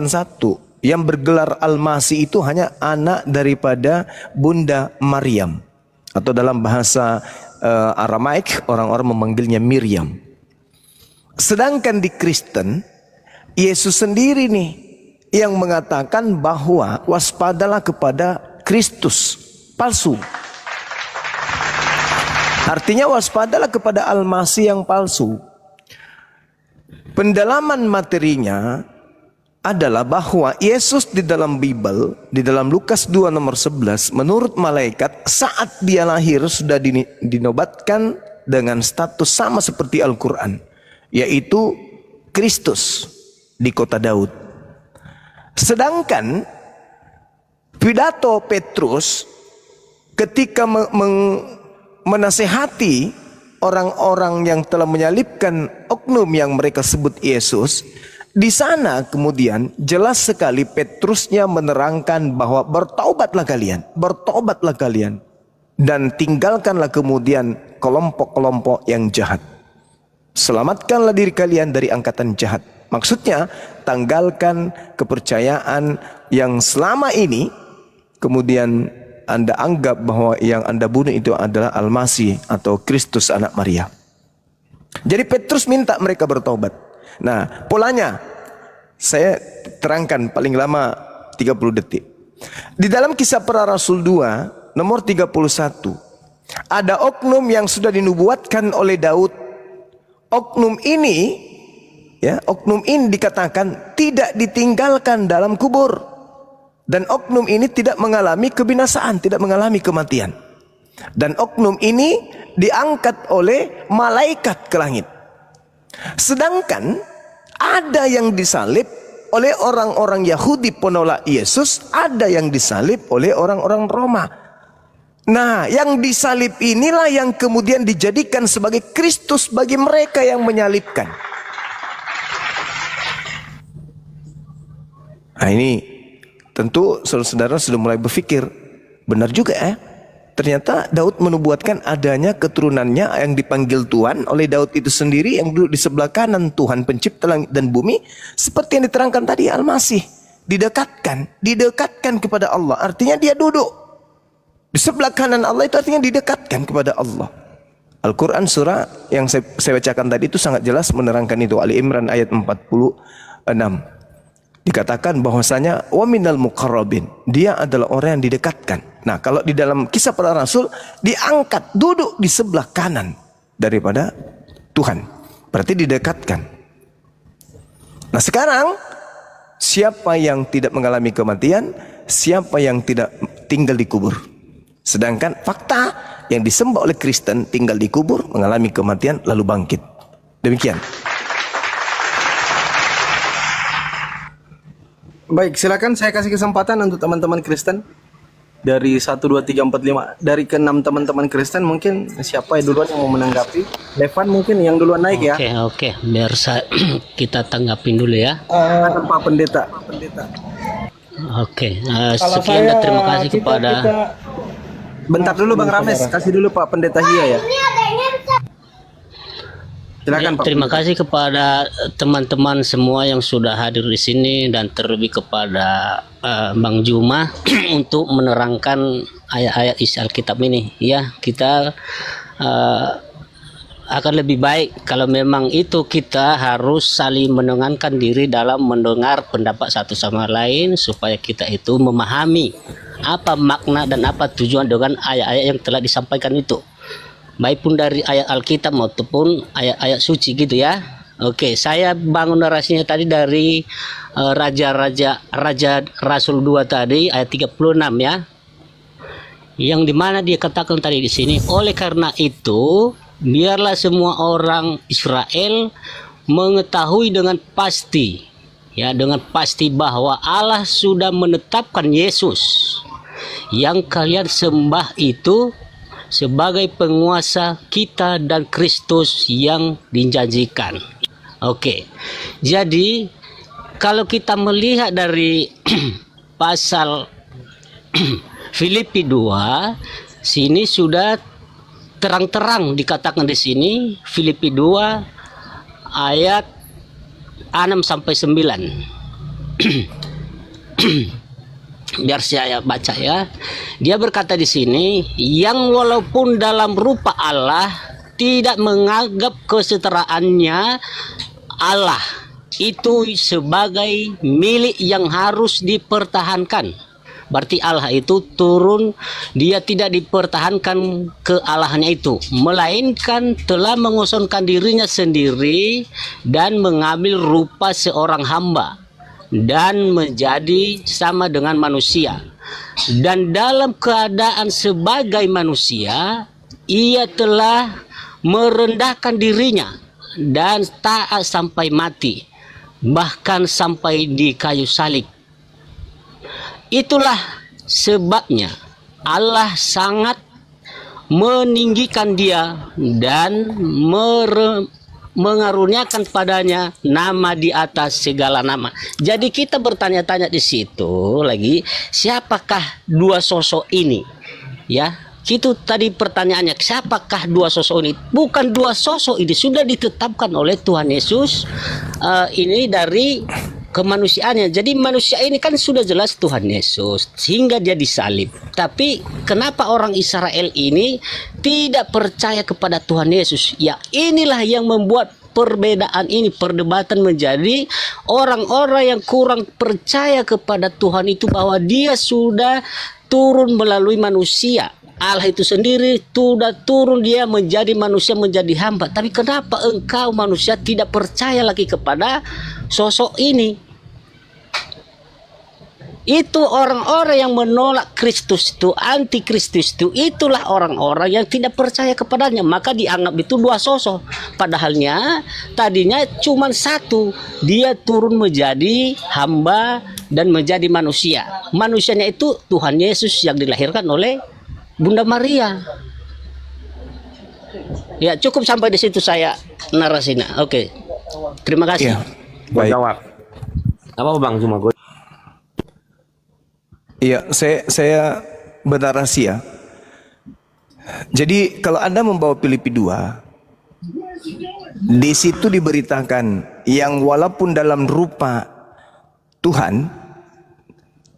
cuma satu. Yang bergelar Al-Masih itu hanya anak daripada Bunda Maryam. Atau dalam bahasa Aramaik orang-orang memanggilnya Miriam. Sedangkan di Kristen, Yesus sendiri nih yang mengatakan bahwa waspadalah kepada Kristus palsu. Artinya waspadalah kepada Al-Masih yang palsu. Pendalaman materinya adalah bahwa Yesus di dalam Bible, di dalam Lukas 2 nomor 11, menurut malaikat saat dia lahir sudah dinobatkan dengan status sama seperti Al-Quran, yaitu Kristus di kota Daud. Sedangkan pidato Petrus ketika menasehati orang-orang yang telah menyalibkan oknum yang mereka sebut Yesus, di sana kemudian jelas sekali Petrusnya menerangkan bahwa bertaubatlah kalian dan tinggalkanlah kemudian kelompok-kelompok yang jahat. Selamatkanlah diri kalian dari angkatan jahat. Maksudnya tanggalkan kepercayaan yang selama ini kemudian Anda anggap bahwa yang Anda bunuh itu adalah Al-Masih atau Kristus anak Maria. Jadi Petrus minta mereka bertobat. Nah, polanya saya terangkan paling lama 30 detik. Di dalam Kisah Para Rasul 2 nomor 31 ada oknum yang sudah dinubuatkan oleh Daud. Oknum ini dikatakan tidak ditinggalkan dalam kubur. Dan oknum ini tidak mengalami kebinasaan, tidak mengalami kematian. Dan oknum ini diangkat oleh malaikat ke langit. Sedangkan ada yang disalib oleh orang-orang Yahudi penolak Yesus, ada yang disalib oleh orang-orang Roma. Nah, yang disalib inilah yang kemudian dijadikan sebagai Kristus bagi mereka yang menyalibkan. Nah, ini tentu saudara-saudara sudah mulai berpikir, benar juga ya. Ternyata Daud menubuatkan adanya keturunannya yang dipanggil Tuhan oleh Daud itu sendiri yang duduk di sebelah kanan Tuhan pencipta langit dan bumi. Seperti yang diterangkan tadi, Al-Masih didekatkan kepada Allah. Artinya dia duduk di sebelah kanan Allah, itu artinya didekatkan kepada Allah. Al-Quran surah yang saya bacakan tadi itu sangat jelas menerangkan itu. Ali Imran ayat 46. Dikatakan bahwasanya wa minal muqarrabin, dia adalah orang yang didekatkan. Nah, kalau di dalam Kisah Para Rasul diangkat duduk di sebelah kanan daripada Tuhan, berarti didekatkan. Nah, sekarang siapa yang tidak mengalami kematian, siapa yang tidak tinggal di kubur. Sedangkan fakta yang disembah oleh Kristen tinggal di kubur, mengalami kematian lalu bangkit. Demikian. Baik, silakan saya kasih kesempatan untuk teman-teman Kristen dari 1, 2, 3, 4, 5 dari ke-6 teman-teman Kristen, mungkin siapa yang duluan yang mau menanggapi? Levan mungkin yang duluan naik ya. Oke, biar kita tanggapin dulu ya. Pak Pendeta. Sekian dan terima kasih kepada Bentar dulu Bang Rames, kasih dulu Pak Pendeta Hia ya. Silakan, Pak. Terima kasih kepada teman-teman semua yang sudah hadir di sini dan terlebih kepada Bang Juma untuk menerangkan ayat-ayat isi Alkitab ini. Ya, kita akan lebih baik kalau memang itu kita harus saling mendengarkan diri dalam mendengar pendapat satu sama lain supaya kita itu memahami apa makna dan apa tujuan dengan ayat-ayat yang telah disampaikan itu. Baik pun dari ayat Alkitab maupun ayat-ayat suci gitu ya. Oke, saya bangun narasinya tadi dari Raja Rasul 2 tadi ayat 36 ya. Yang dimana dia katakan tadi di sini, oleh karena itu biarlah semua orang Israel mengetahui dengan pasti bahwa Allah sudah menetapkan Yesus yang kalian sembah itu sebagai penguasa kita dan Kristus yang dijanjikan. Oke. Jadi kalau kita melihat dari pasal Filipi 2, sini sudah terang-terang dikatakan di sini Filipi 2 ayat 6 sampai 9. Biar saya baca ya. Dia berkata di sini, yang walaupun dalam rupa Allah tidak menganggap kesetaraannya Allah itu sebagai milik yang harus dipertahankan. Berarti Allah itu turun, dia tidak dipertahankan kealahannya itu, melainkan telah mengosongkan dirinya sendiri dan mengambil rupa seorang hamba dan menjadi sama dengan manusia. Dan dalam keadaan sebagai manusia, ia telah merendahkan dirinya dan taat sampai mati, bahkan sampai di kayu salib. Itulah sebabnya Allah sangat meninggikan dia dan mengaruniakan padanya nama di atas segala nama. Jadi kita bertanya-tanya di situ lagi, siapakah dua sosok ini? Ya, itu tadi pertanyaannya, siapakah dua sosok ini? Bukan dua sosok ini, sudah ditetapkan oleh Tuhan Yesus. Ini dari kemanusiaannya. Jadi manusia ini kan sudah jelas Tuhan Yesus sehingga dia disalib. Tapi kenapa orang Israel ini tidak percaya kepada Tuhan Yesus? Ya, inilah yang membuat perbedaan ini, perdebatan menjadi orang-orang yang kurang percaya kepada Tuhan itu, bahwa dia sudah turun melalui manusia. Allah itu sendiri sudah turun, dia menjadi manusia, menjadi hamba. Tapi kenapa engkau manusia tidak percaya lagi kepada sosok ini? Itu orang-orang yang menolak Kristus itu, anti Kristus itu, itulah orang-orang yang tidak percaya kepadanya. Maka dianggap itu dua sosok. Padahalnya tadinya cuma satu, dia turun menjadi hamba dan menjadi manusia. Manusianya itu Tuhan Yesus yang dilahirkan oleh Bunda Maria. Ya, cukup sampai di situ saya narasinya. Oke. Terima kasih. Ya, baik. Jawab. Apa Bang, cuma gue. Iya, saya bernarasi ya. Jadi kalau Anda membawa Filipi 2, di situ diberitakan yang walaupun dalam rupa Tuhan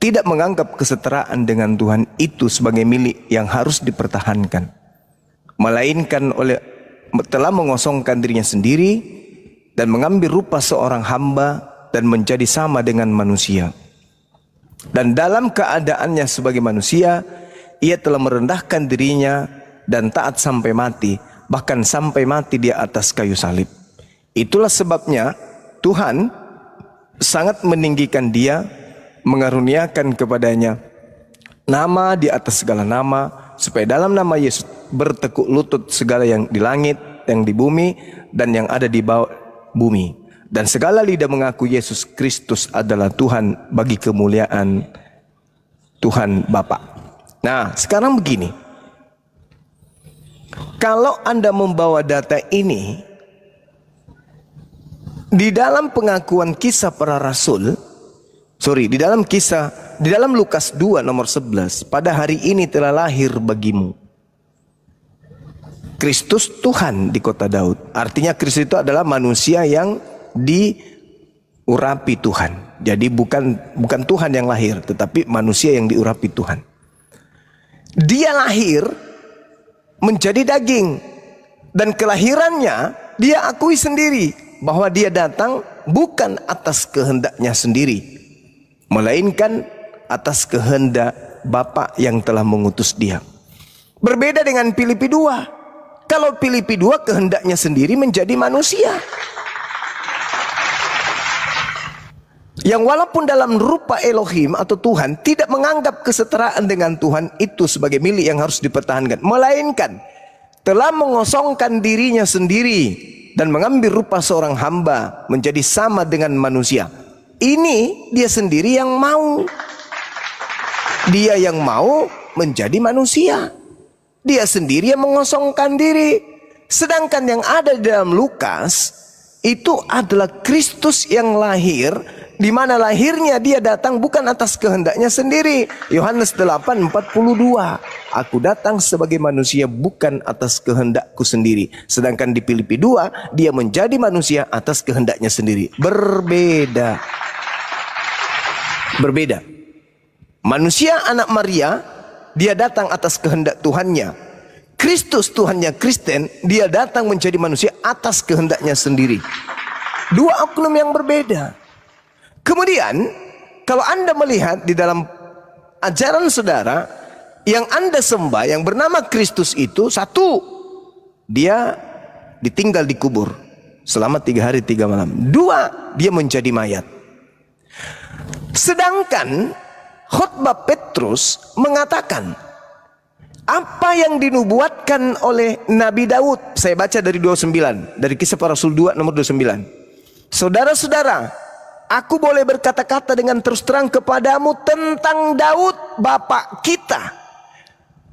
tidak menganggap kesetaraan dengan Tuhan itu sebagai milik yang harus dipertahankan, melainkan telah mengosongkan dirinya sendiri dan mengambil rupa seorang hamba dan menjadi sama dengan manusia. Dan dalam keadaannya sebagai manusia, ia telah merendahkan dirinya dan taat sampai mati, bahkan sampai mati di atas kayu salib. Itulah sebabnya Tuhan sangat meninggikan dia, mengaruniakan kepadanya nama di atas segala nama, supaya dalam nama Yesus bertekuk lutut segala yang di langit, yang di bumi, dan yang ada di bawah bumi. Dan segala lidah mengaku Yesus Kristus adalah Tuhan bagi kemuliaan Tuhan Bapa. Nah, sekarang begini. Kalau Anda membawa data ini, di dalam pengakuan kisah para rasul, di dalam Lukas 2 nomor 11, pada hari ini telah lahir bagimu Kristus Tuhan di kota Daud. Artinya Kristus itu adalah manusia yang diurapi Tuhan. Jadi bukan Tuhan yang lahir, tetapi manusia yang diurapi Tuhan. Dia lahir menjadi daging, dan kelahirannya dia akui sendiri bahwa dia datang bukan atas kehendaknya sendiri, melainkan atas kehendak Bapa yang telah mengutus dia. Berbeda dengan Filipi 2. Kalau Filipi 2 kehendaknya sendiri menjadi manusia, yang walaupun dalam rupa Elohim atau Tuhan tidak menganggap kesetaraan dengan Tuhan itu sebagai milik yang harus dipertahankan, melainkan telah mengosongkan dirinya sendiri dan mengambil rupa seorang hamba menjadi sama dengan manusia. Ini dia sendiri yang mau. Dia yang mau menjadi manusia. Dia sendiri yang mengosongkan diri. Sedangkan yang ada di dalam Lukas itu adalah Kristus yang lahir, di mana lahirnya dia datang bukan atas kehendaknya sendiri. Yohanes 8:42. Aku datang sebagai manusia bukan atas kehendakku sendiri. Sedangkan di Filipi 2 dia menjadi manusia atas kehendaknya sendiri. Berbeda. berbeda. Manusia anak Maria, dia datang atas kehendak Tuhannya. Kristus Tuhannya Kristen, dia datang menjadi manusia atas kehendaknya sendiri. Dua oknum yang berbeda. Kemudian kalau Anda melihat di dalam ajaran saudara, yang Anda sembah yang bernama Kristus itu, satu, dia ditinggal di kubur selama 3 hari 3 malam. Dua, dia menjadi mayat. Sedangkan khotbah Petrus mengatakan apa yang dinubuatkan oleh Nabi Daud. Saya baca dari 29, dari Kisah Para Rasul 2 nomor 29. Saudara-saudara, aku boleh berkata-kata dengan terus terang kepadamu tentang Daud bapak kita.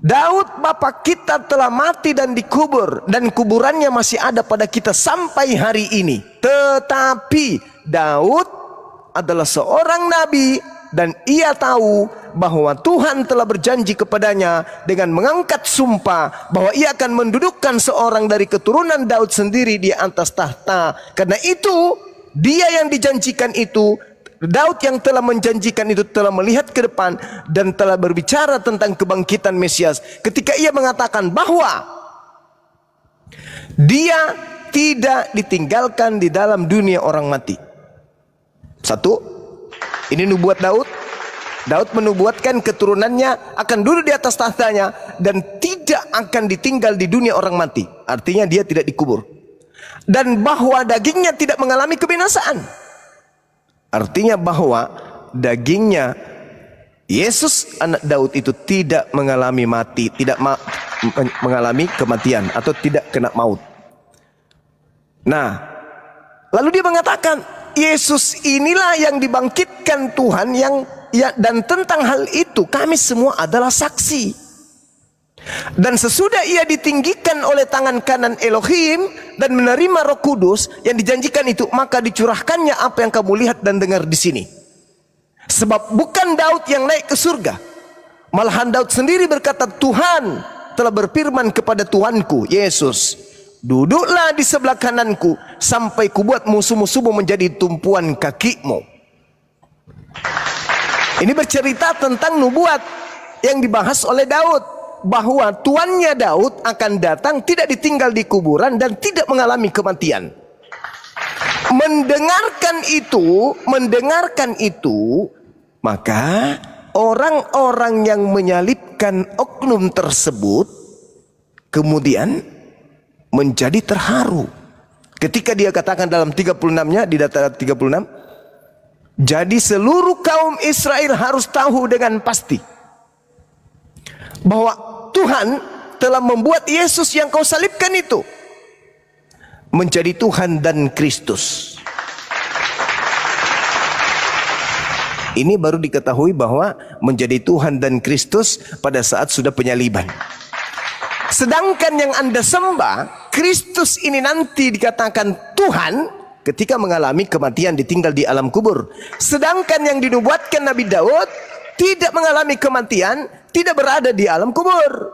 Daud bapak kita telah mati dan dikubur, dan kuburannya masih ada pada kita sampai hari ini. Tetapi Daud adalah seorang nabi, dan ia tahu bahwa Tuhan telah berjanji kepadanya dengan mengangkat sumpah bahwa ia akan mendudukkan seorang dari keturunan Daud sendiri di atas tahta. Karena itu dia yang dijanjikan itu, Daud yang telah menjanjikan itu, telah melihat ke depan dan telah berbicara tentang kebangkitan Mesias ketika ia mengatakan bahwa dia tidak ditinggalkan di dalam dunia orang mati. Satu, ini nubuat Daud. Daud menubuatkan keturunannya akan duduk di atas tahtanya dan tidak akan ditinggal di dunia orang mati. Artinya dia tidak dikubur. Dan bahwa dagingnya tidak mengalami kebinasaan. Artinya bahwa dagingnya Yesus anak Daud itu tidak mengalami mati, tidak mengalami kematian atau tidak kena maut. Nah, lalu dia mengatakan Yesus inilah yang dibangkitkan Tuhan, dan tentang hal itu kami semua adalah saksi. Dan sesudah ia ditinggikan oleh tangan kanan Elohim dan menerima Roh Kudus yang dijanjikan itu, maka dicurahkannya apa yang kamu lihat dan dengar di sini. Sebab bukan Daud yang naik ke surga, malahan Daud sendiri berkata, Tuhan telah berfirman kepada Tuanku Yesus, duduklah di sebelah kananku sampai kubuat musuh-musuhmu menjadi tumpuan kakimu. Ini bercerita tentang nubuat yang dibahas oleh Daud, bahwa tuannya Daud akan datang, tidak ditinggal di kuburan dan tidak mengalami kematian. Mendengarkan itu, maka orang-orang yang menyalibkan oknum tersebut kemudian menjadi terharu ketika dia katakan dalam 36-nya, di data 36, jadi seluruh kaum Israel harus tahu dengan pasti bahwa Tuhan telah membuat Yesus yang kau salibkan itu menjadi Tuhan dan Kristus. Ini baru diketahui bahwa menjadi Tuhan dan Kristus pada saat sudah penyaliban. Sedangkan yang Anda sembah, Kristus ini nanti dikatakan Tuhan ketika mengalami kematian, ditinggal di alam kubur. Sedangkan yang dinubuatkan Nabi Daud tidak mengalami kematian, tidak berada di alam kubur.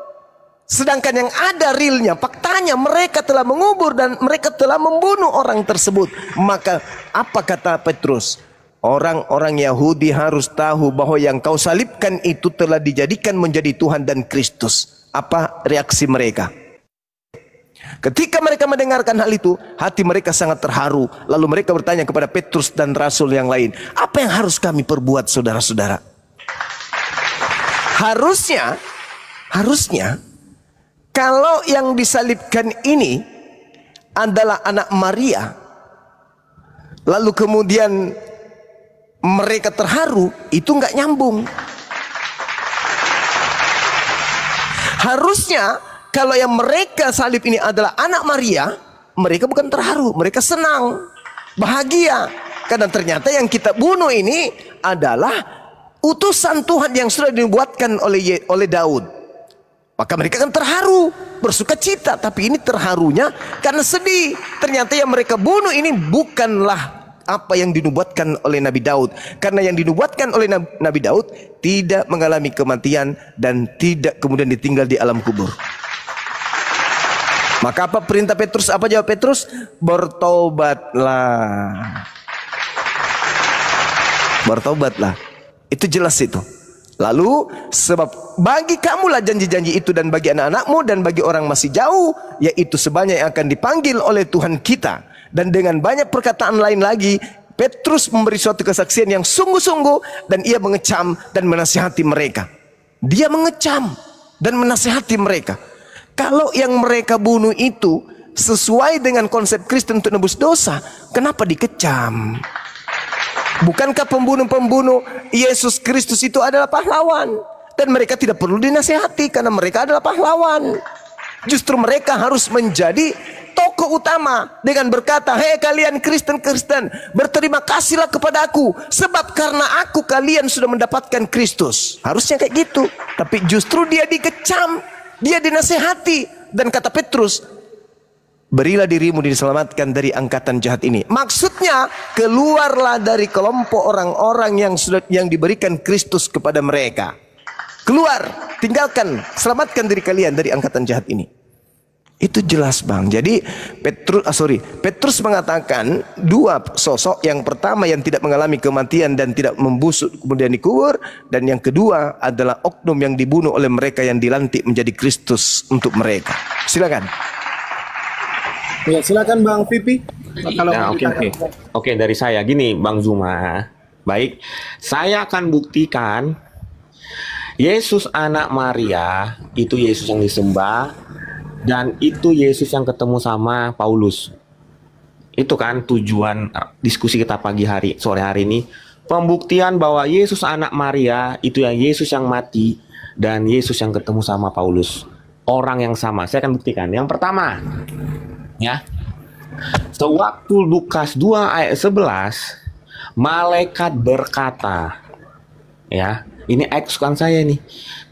Sedangkan yang ada realnya, faktanya mereka telah mengubur dan mereka telah membunuh orang tersebut. Maka apa kata Petrus? Orang-orang Yahudi harus tahu bahwa yang kau salibkan itu telah dijadikan menjadi Tuhan dan Kristus. Apa reaksi mereka? Ketika mereka mendengarkan hal itu, hati mereka sangat terharu. Lalu mereka bertanya kepada Petrus dan Rasul yang lain, apa yang harus kami perbuat, saudara-saudara? Harusnya kalau yang disalibkan ini adalah anak Maria, lalu kemudian mereka terharu, itu nggak nyambung. Harusnya kalau yang mereka salib ini adalah anak Maria, mereka bukan terharu, mereka senang, bahagia, karena ternyata yang kita bunuh ini adalah utusan Tuhan yang sudah dibuatkan oleh Daud. Maka mereka kan terharu, bersuka cita. Tapi ini terharunya karena sedih. Ternyata yang mereka bunuh ini bukanlah apa yang dinubuatkan oleh Nabi Daud. Karena yang dinubuatkan oleh Nabi Daud tidak mengalami kematian dan tidak kemudian ditinggal di alam kubur. Maka apa perintah Petrus? Apa jawab Petrus? Bertobatlah. Bertobatlah. Itu jelas itu. Lalu sebab bagi kamulah janji-janji itu dan bagi anak-anakmu dan bagi orang masih jauh, yaitu sebanyak yang akan dipanggil oleh Tuhan kita. Dan dengan banyak perkataan lain lagi, Petrus memberi suatu kesaksian yang sungguh-sungguh dan ia mengecam dan menasihati mereka. Dia mengecam dan menasihati mereka. Kalau yang mereka bunuh itu sesuai dengan konsep Kristen untuk nebus dosa, kenapa dikecam? Bukankah pembunuh-pembunuh Yesus Kristus itu adalah pahlawan? Dan mereka tidak perlu dinasihati karena mereka adalah pahlawan. Justru mereka harus menjadi tokoh utama dengan berkata, hei kalian Kristen-Kristen, berterima kasihlah kepada aku, sebab karena aku kalian sudah mendapatkan Kristus. Harusnya kayak gitu. Tapi justru dia dikecam, dia dinasihati. Dan kata Petrus, berilah dirimu diselamatkan dari angkatan jahat ini. Maksudnya, keluarlah dari kelompok orang-orang yang diberikan Kristus kepada mereka. Keluar, tinggalkan, selamatkan diri kalian dari angkatan jahat ini. Itu jelas bang. Jadi Petrus mengatakan dua sosok. Yang pertama yang tidak mengalami kematian dan tidak membusuk kemudian dikubur, dan yang kedua adalah oknum yang dibunuh oleh mereka yang dilantik menjadi Kristus untuk mereka. Silakan. Ya, silakan Bang Pipi. Kalau Nah, oke, dari saya gini, Bang Zuma. Baik, saya akan buktikan Yesus anak Maria itu Yesus yang disembah, dan itu Yesus yang ketemu sama Paulus. Itu kan tujuan diskusi kita sore hari ini. Pembuktian bahwa Yesus anak Maria itu yang Yesus yang mati dan Yesus yang ketemu sama Paulus. Orang yang sama. Saya akan buktikan. Yang pertama, ya. Sewaktu Lukas 2 ayat 11, malaikat berkata, ya, ini ayat kesukaan saya nih.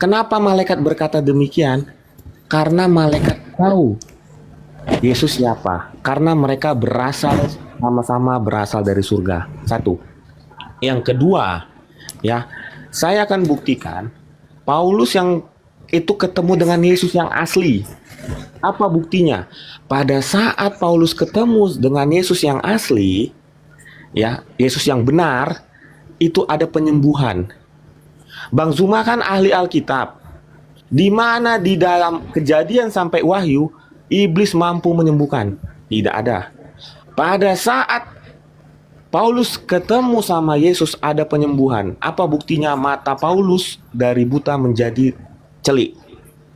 Kenapa malaikat berkata demikian? Karena malaikat tahu Yesus siapa. Karena mereka sama-sama berasal dari surga. Satu. Yang kedua, ya, saya akan buktikan Paulus yang itu ketemu dengan Yesus yang asli. Apa buktinya? Pada saat Paulus ketemu dengan Yesus yang asli, ya, Yesus yang benar, itu ada penyembuhan. Bang Zuma kan ahli Alkitab. Di mana di dalam Kejadian sampai Wahyu iblis mampu menyembuhkan? Tidak ada. Pada saat Paulus ketemu sama Yesus ada penyembuhan. Apa buktinya? Mata Paulus dari buta menjadi celik.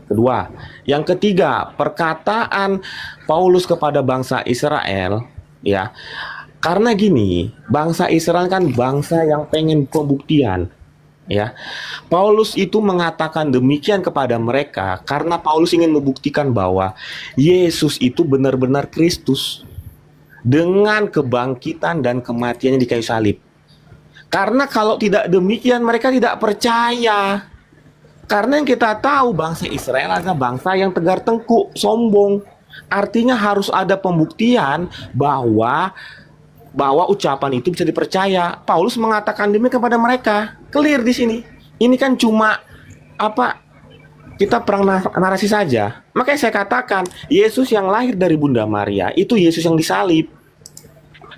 Kedua, yang ketiga, perkataan Paulus kepada bangsa Israel, ya. Karena gini, bangsa Israel kan bangsa yang pengen pembuktian, ya. Paulus itu mengatakan demikian kepada mereka karena Paulus ingin membuktikan bahwa Yesus itu benar-benar Kristus dengan kebangkitan dan kematiannya di kayu salib. Karena kalau tidak demikian mereka tidak percaya. Karena yang kita tahu bangsa Israel adalah bangsa yang tegar tengkuk, sombong. Artinya harus ada pembuktian bahwa ucapan itu bisa dipercaya. Paulus mengatakan demikian kepada mereka. Clear di sini. Ini kan cuma kita perang narasi saja. Makanya saya katakan Yesus yang lahir dari Bunda Maria itu Yesus yang disalib.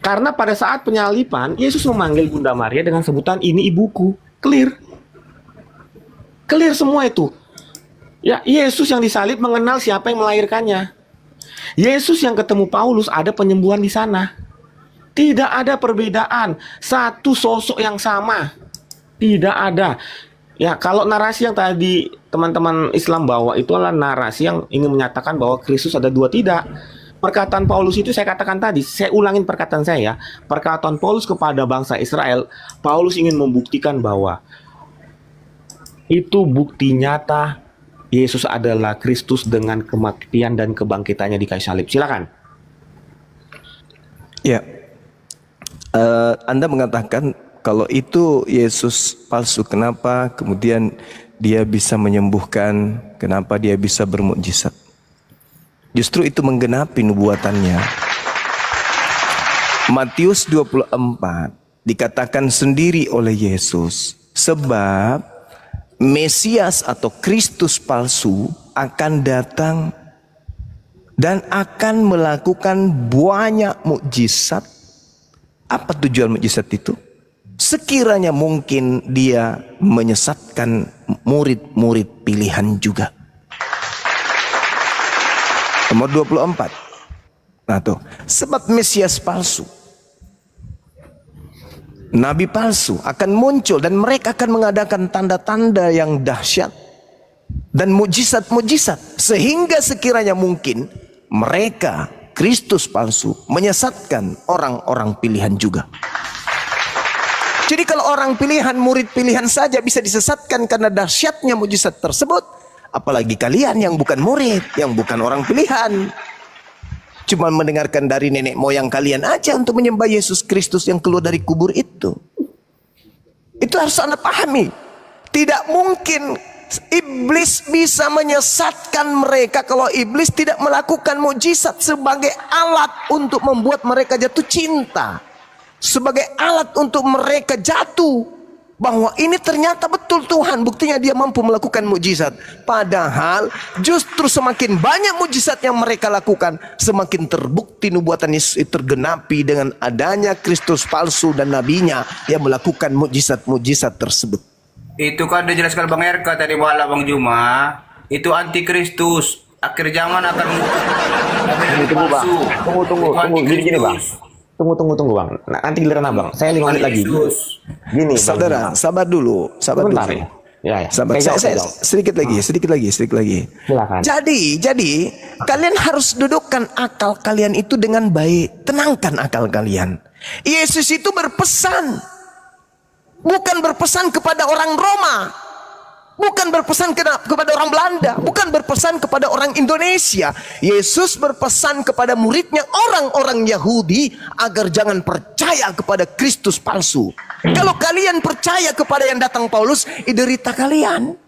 Karena pada saat penyalipan Yesus memanggil Bunda Maria dengan sebutan ini ibuku. Clear. Clear semua itu. Ya, Yesus yang disalib mengenal siapa yang melahirkannya. Yesus yang ketemu Paulus ada penyembuhan di sana. Tidak ada perbedaan. Satu sosok yang sama. Tidak ada. Ya, kalau narasi yang tadi teman-teman Islam bawa itu adalah narasi yang ingin menyatakan bahwa Kristus ada dua. Tidak. Perkataan Paulus itu saya katakan tadi, saya ulangin perkataan saya. Perkataan Paulus kepada bangsa Israel, Paulus ingin membuktikan bahwa itu bukti nyata Yesus adalah Kristus dengan kematian dan kebangkitannya di kayu salib. Silakan. Ya, Anda mengatakan kalau itu Yesus palsu, kenapa kemudian dia bisa menyembuhkan, kenapa dia bisa bermukjizat? Justru itu menggenapi nubuatannya. Matius 24 dikatakan sendiri oleh Yesus, sebab Mesias atau Kristus palsu akan datang dan akan melakukan banyak mukjizat. Apa tujuan mukjizat itu? sekiranya mungkin dia menyesatkan murid-murid pilihan juga. Nomor 24. Nah tuh, sebab Mesias palsu, nabi palsu akan muncul dan mereka akan mengadakan tanda-tanda yang dahsyat dan mujizat-mujizat, sehingga sekiranya mungkin mereka, Kristus palsu, menyesatkan orang-orang pilihan juga. Jadi kalau orang pilihan, murid pilihan saja bisa disesatkan karena dahsyatnya mujizat tersebut, apalagi kalian yang bukan murid, yang bukan orang pilihan, cuma mendengarkan dari nenek moyang kalian aja untuk menyembah Yesus Kristus yang keluar dari kubur itu. Itu harus Anda pahami. Tidak mungkin iblis bisa menyesatkan mereka kalau iblis tidak melakukan mujizat sebagai alat untuk membuat mereka jatuh cinta, sebagai alat untuk mereka jatuh bahwa ini ternyata betul Tuhan. Buktinya dia mampu melakukan mujizat. Padahal justru semakin banyak mujizat yang mereka lakukan, semakin terbukti nubuatan Yesus tergenapi dengan adanya Kristus palsu dan nabinya yang melakukan mujizat-mujizat tersebut. Itu kan dijelaskan Bang RK tadi malam, Bang Juma. Itu antikristus. Akhir zaman akan Tunggu Bang. Tunggu. Gini Bang. Tunggu Bang. Nah, nanti giliran Abang. Saya 5 menit lagi. Gini, saudara, sabar dulu. Sebentar dulu. Ya. Sabar. Saya sedikit lagi. Silakan. Jadi kalian harus dudukkan akal kalian itu dengan baik. Tenangkan akal kalian. Yesus itu berpesan, bukan berpesan kepada orang Roma, bukan berpesan kepada orang Belanda, bukan berpesan kepada orang Indonesia. Yesus berpesan kepada muridnya, orang-orang Yahudi, agar jangan percaya kepada Kristus palsu. Kalau kalian percaya kepada yang datang Paulus, derita kalian.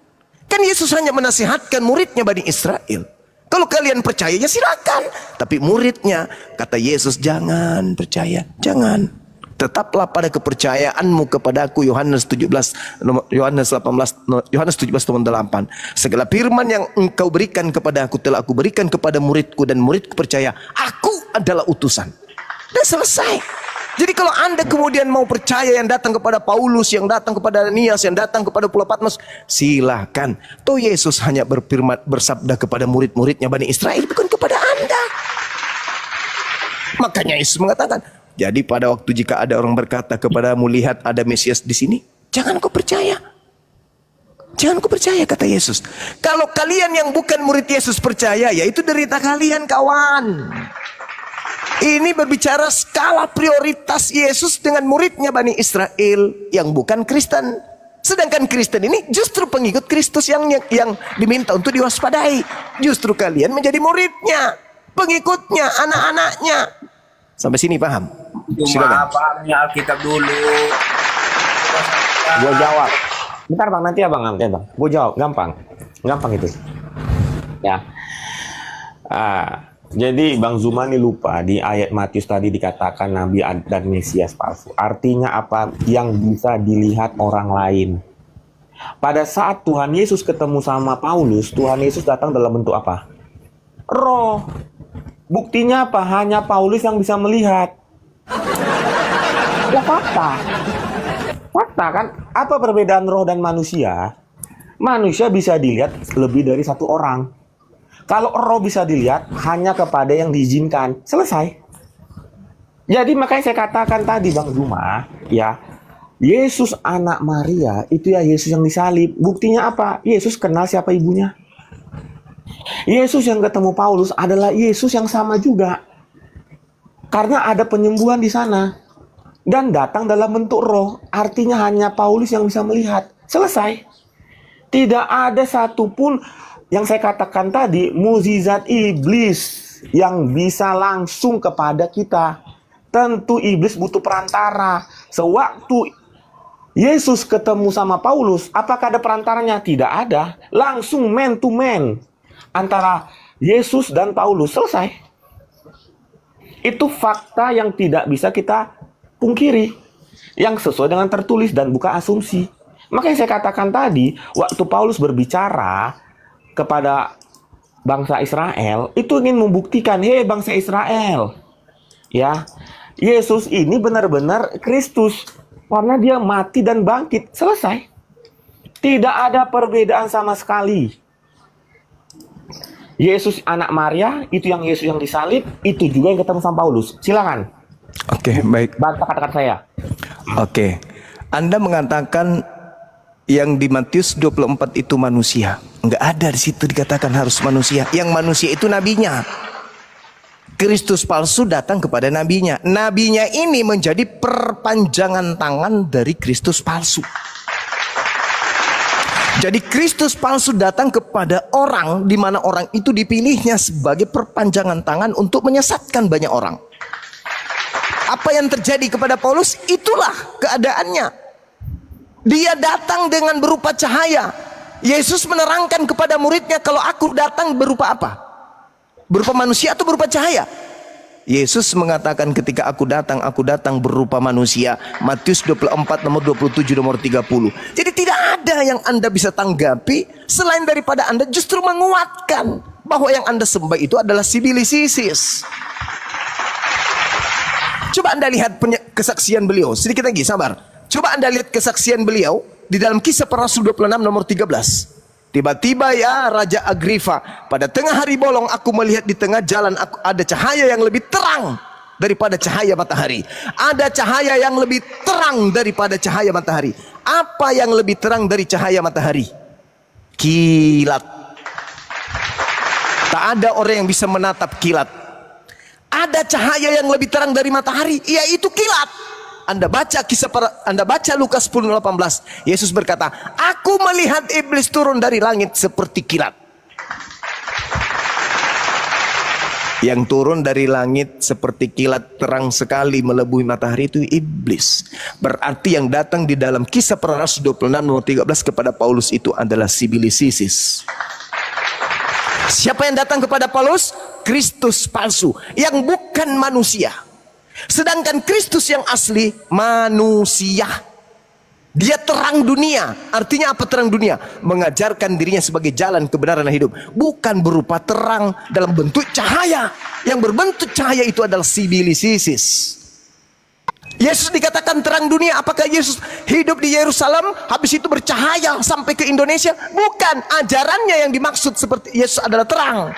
Kan Yesus hanya menasihatkan muridnya Bani Israel. Kalau kalian percaya ya silakan. Tapi muridnya, kata Yesus, jangan percaya, jangan. Tetaplah pada kepercayaanmu kepadaku. Yohanes 17 nomor 8. Segala firman yang engkau berikan kepada aku telah aku berikan kepada muridku, dan muridku percaya aku adalah utusan. Dan selesai. Jadi kalau Anda kemudian mau percaya yang datang kepada Paulus, yang datang kepada Ananias, yang datang kepada Pulau Patmos, silakan. Toh Yesus hanya bersabda kepada murid-muridnya Bani Israel, bukan kepada Anda. Makanya Yesus mengatakan, jadi pada waktu jika ada orang berkata kepadamu, lihat ada Mesias di sini, jangan kau percaya. Jangan kau percaya, kata Yesus. Kalau kalian yang bukan murid Yesus percaya, ya itu derita kalian, kawan. Ini berbicara skala prioritas Yesus dengan muridnya Bani Israel yang bukan Kristen. Sedangkan Kristen ini justru pengikut Kristus yang diminta untuk diwaspadai. Justru kalian menjadi muridnya, pengikutnya, anak-anaknya. Sampai sini paham? Cuma pahamnya Alkitab dulu. Gue jawab. Bentar Bang, nanti Abang. Gue jawab, gampang itu. Ya. Jadi Bang Zuma ini lupa di ayat Matius tadi dikatakan Nabi dan Mesias palsu. Artinya apa? Yang bisa dilihat orang lain. Pada saat Tuhan Yesus ketemu sama Paulus, Tuhan Yesus datang dalam bentuk apa? Roh. Buktinya apa? Hanya Paulus yang bisa melihat. Ya fakta. Fakta kan? Apa perbedaan roh dan manusia? Manusia bisa dilihat lebih dari satu orang. Kalau roh bisa dilihat hanya kepada yang diizinkan. Selesai. Jadi makanya saya katakan tadi Bang Zuma, ya, Yesus anak Maria itu ya Yesus yang disalib. Buktinya apa? Yesus kenal siapa ibunya. Yesus yang ketemu Paulus adalah Yesus yang sama juga. Karena ada penyembuhan di sana. Dan datang dalam bentuk roh. Artinya hanya Paulus yang bisa melihat. Selesai. Tidak ada satupun yang saya katakan tadi, mukjizat iblis yang bisa langsung kepada kita. Tentu iblis butuh perantara. Sewaktu Yesus ketemu sama Paulus, apakah ada perantaranya? Tidak ada. Langsung man to man. Antara Yesus dan Paulus. Selesai. Itu fakta yang tidak bisa kita pungkiri. Yang sesuai dengan tertulis dan bukan asumsi. Makanya saya katakan tadi, waktu Paulus berbicara kepada bangsa Israel, itu ingin membuktikan, hei bangsa Israel, ya, Yesus ini benar-benar Kristus. Karena dia mati dan bangkit. Selesai. Tidak ada perbedaan sama sekali. Yesus anak Maria, itu yang Yesus yang disalib, itu juga yang ketemu sama Paulus. Silakan. Oke, baik. Bantah kata-kata saya. Oke. Anda mengatakan yang di Matius 24 itu manusia. Enggak ada di situ dikatakan harus manusia. Yang manusia itu nabinya. Kristus palsu datang kepada nabinya. Nabinya ini menjadi perpanjangan tangan dari Kristus palsu. Jadi Kristus palsu datang kepada orang di mana orang itu dipilihnya sebagai perpanjangan tangan untuk menyesatkan banyak orang. Apa yang terjadi kepada Paulus? Itulah keadaannya. Dia datang dengan berupa cahaya. Yesus menerangkan kepada muridnya, kalau aku datang berupa apa? Berupa manusia atau berupa cahaya? Yesus mengatakan ketika aku datang berupa manusia. Matius 24 nomor 27 nomor 30. Jadi tidak ada yang Anda bisa tanggapi selain daripada Anda justru menguatkan bahwa yang Anda sembah itu adalah sibilisisis. Coba Anda lihat kesaksian beliau. Sedikit lagi, sabar. Coba Anda lihat kesaksian beliau di dalam Kisah Para Rasul 26 nomor 13. Tiba-tiba ya Raja Agripa, pada tengah hari bolong aku melihat di tengah jalan ada cahaya yang lebih terang daripada cahaya matahari. Ada cahaya yang lebih terang daripada cahaya matahari. Apa yang lebih terang dari cahaya matahari? Kilat. Tak ada orang yang bisa menatap kilat. Ada cahaya yang lebih terang dari matahari, yaitu kilat. Anda baca Lukas 10:18. Yesus berkata, aku melihat iblis turun dari langit seperti kilat. Yang turun dari langit seperti kilat terang sekali melebihi matahari itu iblis. Berarti yang datang di dalam Kisah Para Rasul 26 nomor 13 kepada Paulus itu adalah sibilisisis. Siapa yang datang kepada Paulus? Kristus palsu yang bukan manusia. Sedangkan Kristus yang asli manusia. Dia terang dunia. Artinya apa terang dunia? Mengajarkan dirinya sebagai jalan kebenaran dan hidup. Bukan berupa terang dalam bentuk cahaya. Yang berbentuk cahaya itu adalah sibilisisis. Yesus dikatakan terang dunia. Apakah Yesus hidup di Yerusalem habis itu bercahaya sampai ke Indonesia? Bukan. Ajarannya yang dimaksud seperti Yesus adalah terang.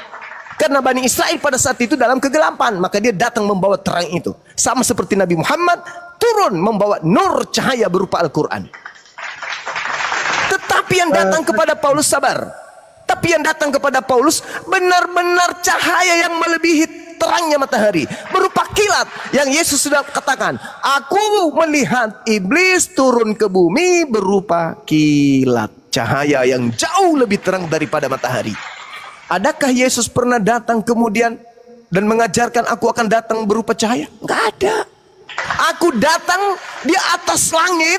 Karena Bani Israel pada saat itu dalam kegelapan, maka dia datang membawa terang itu. Sama seperti Nabi Muhammad turun membawa nur cahaya berupa Al-Quran. Tetapi yang datang kepada Paulus, sabar. Tapi yang datang kepada Paulus benar-benar cahaya yang melebihi terangnya matahari, berupa kilat yang Yesus sudah katakan, aku melihat iblis turun ke bumi berupa kilat. Cahaya yang jauh lebih terang daripada matahari. Adakah Yesus pernah datang kemudian dan mengajarkan aku akan datang berupa cahaya? Enggak ada. Aku datang di atas langit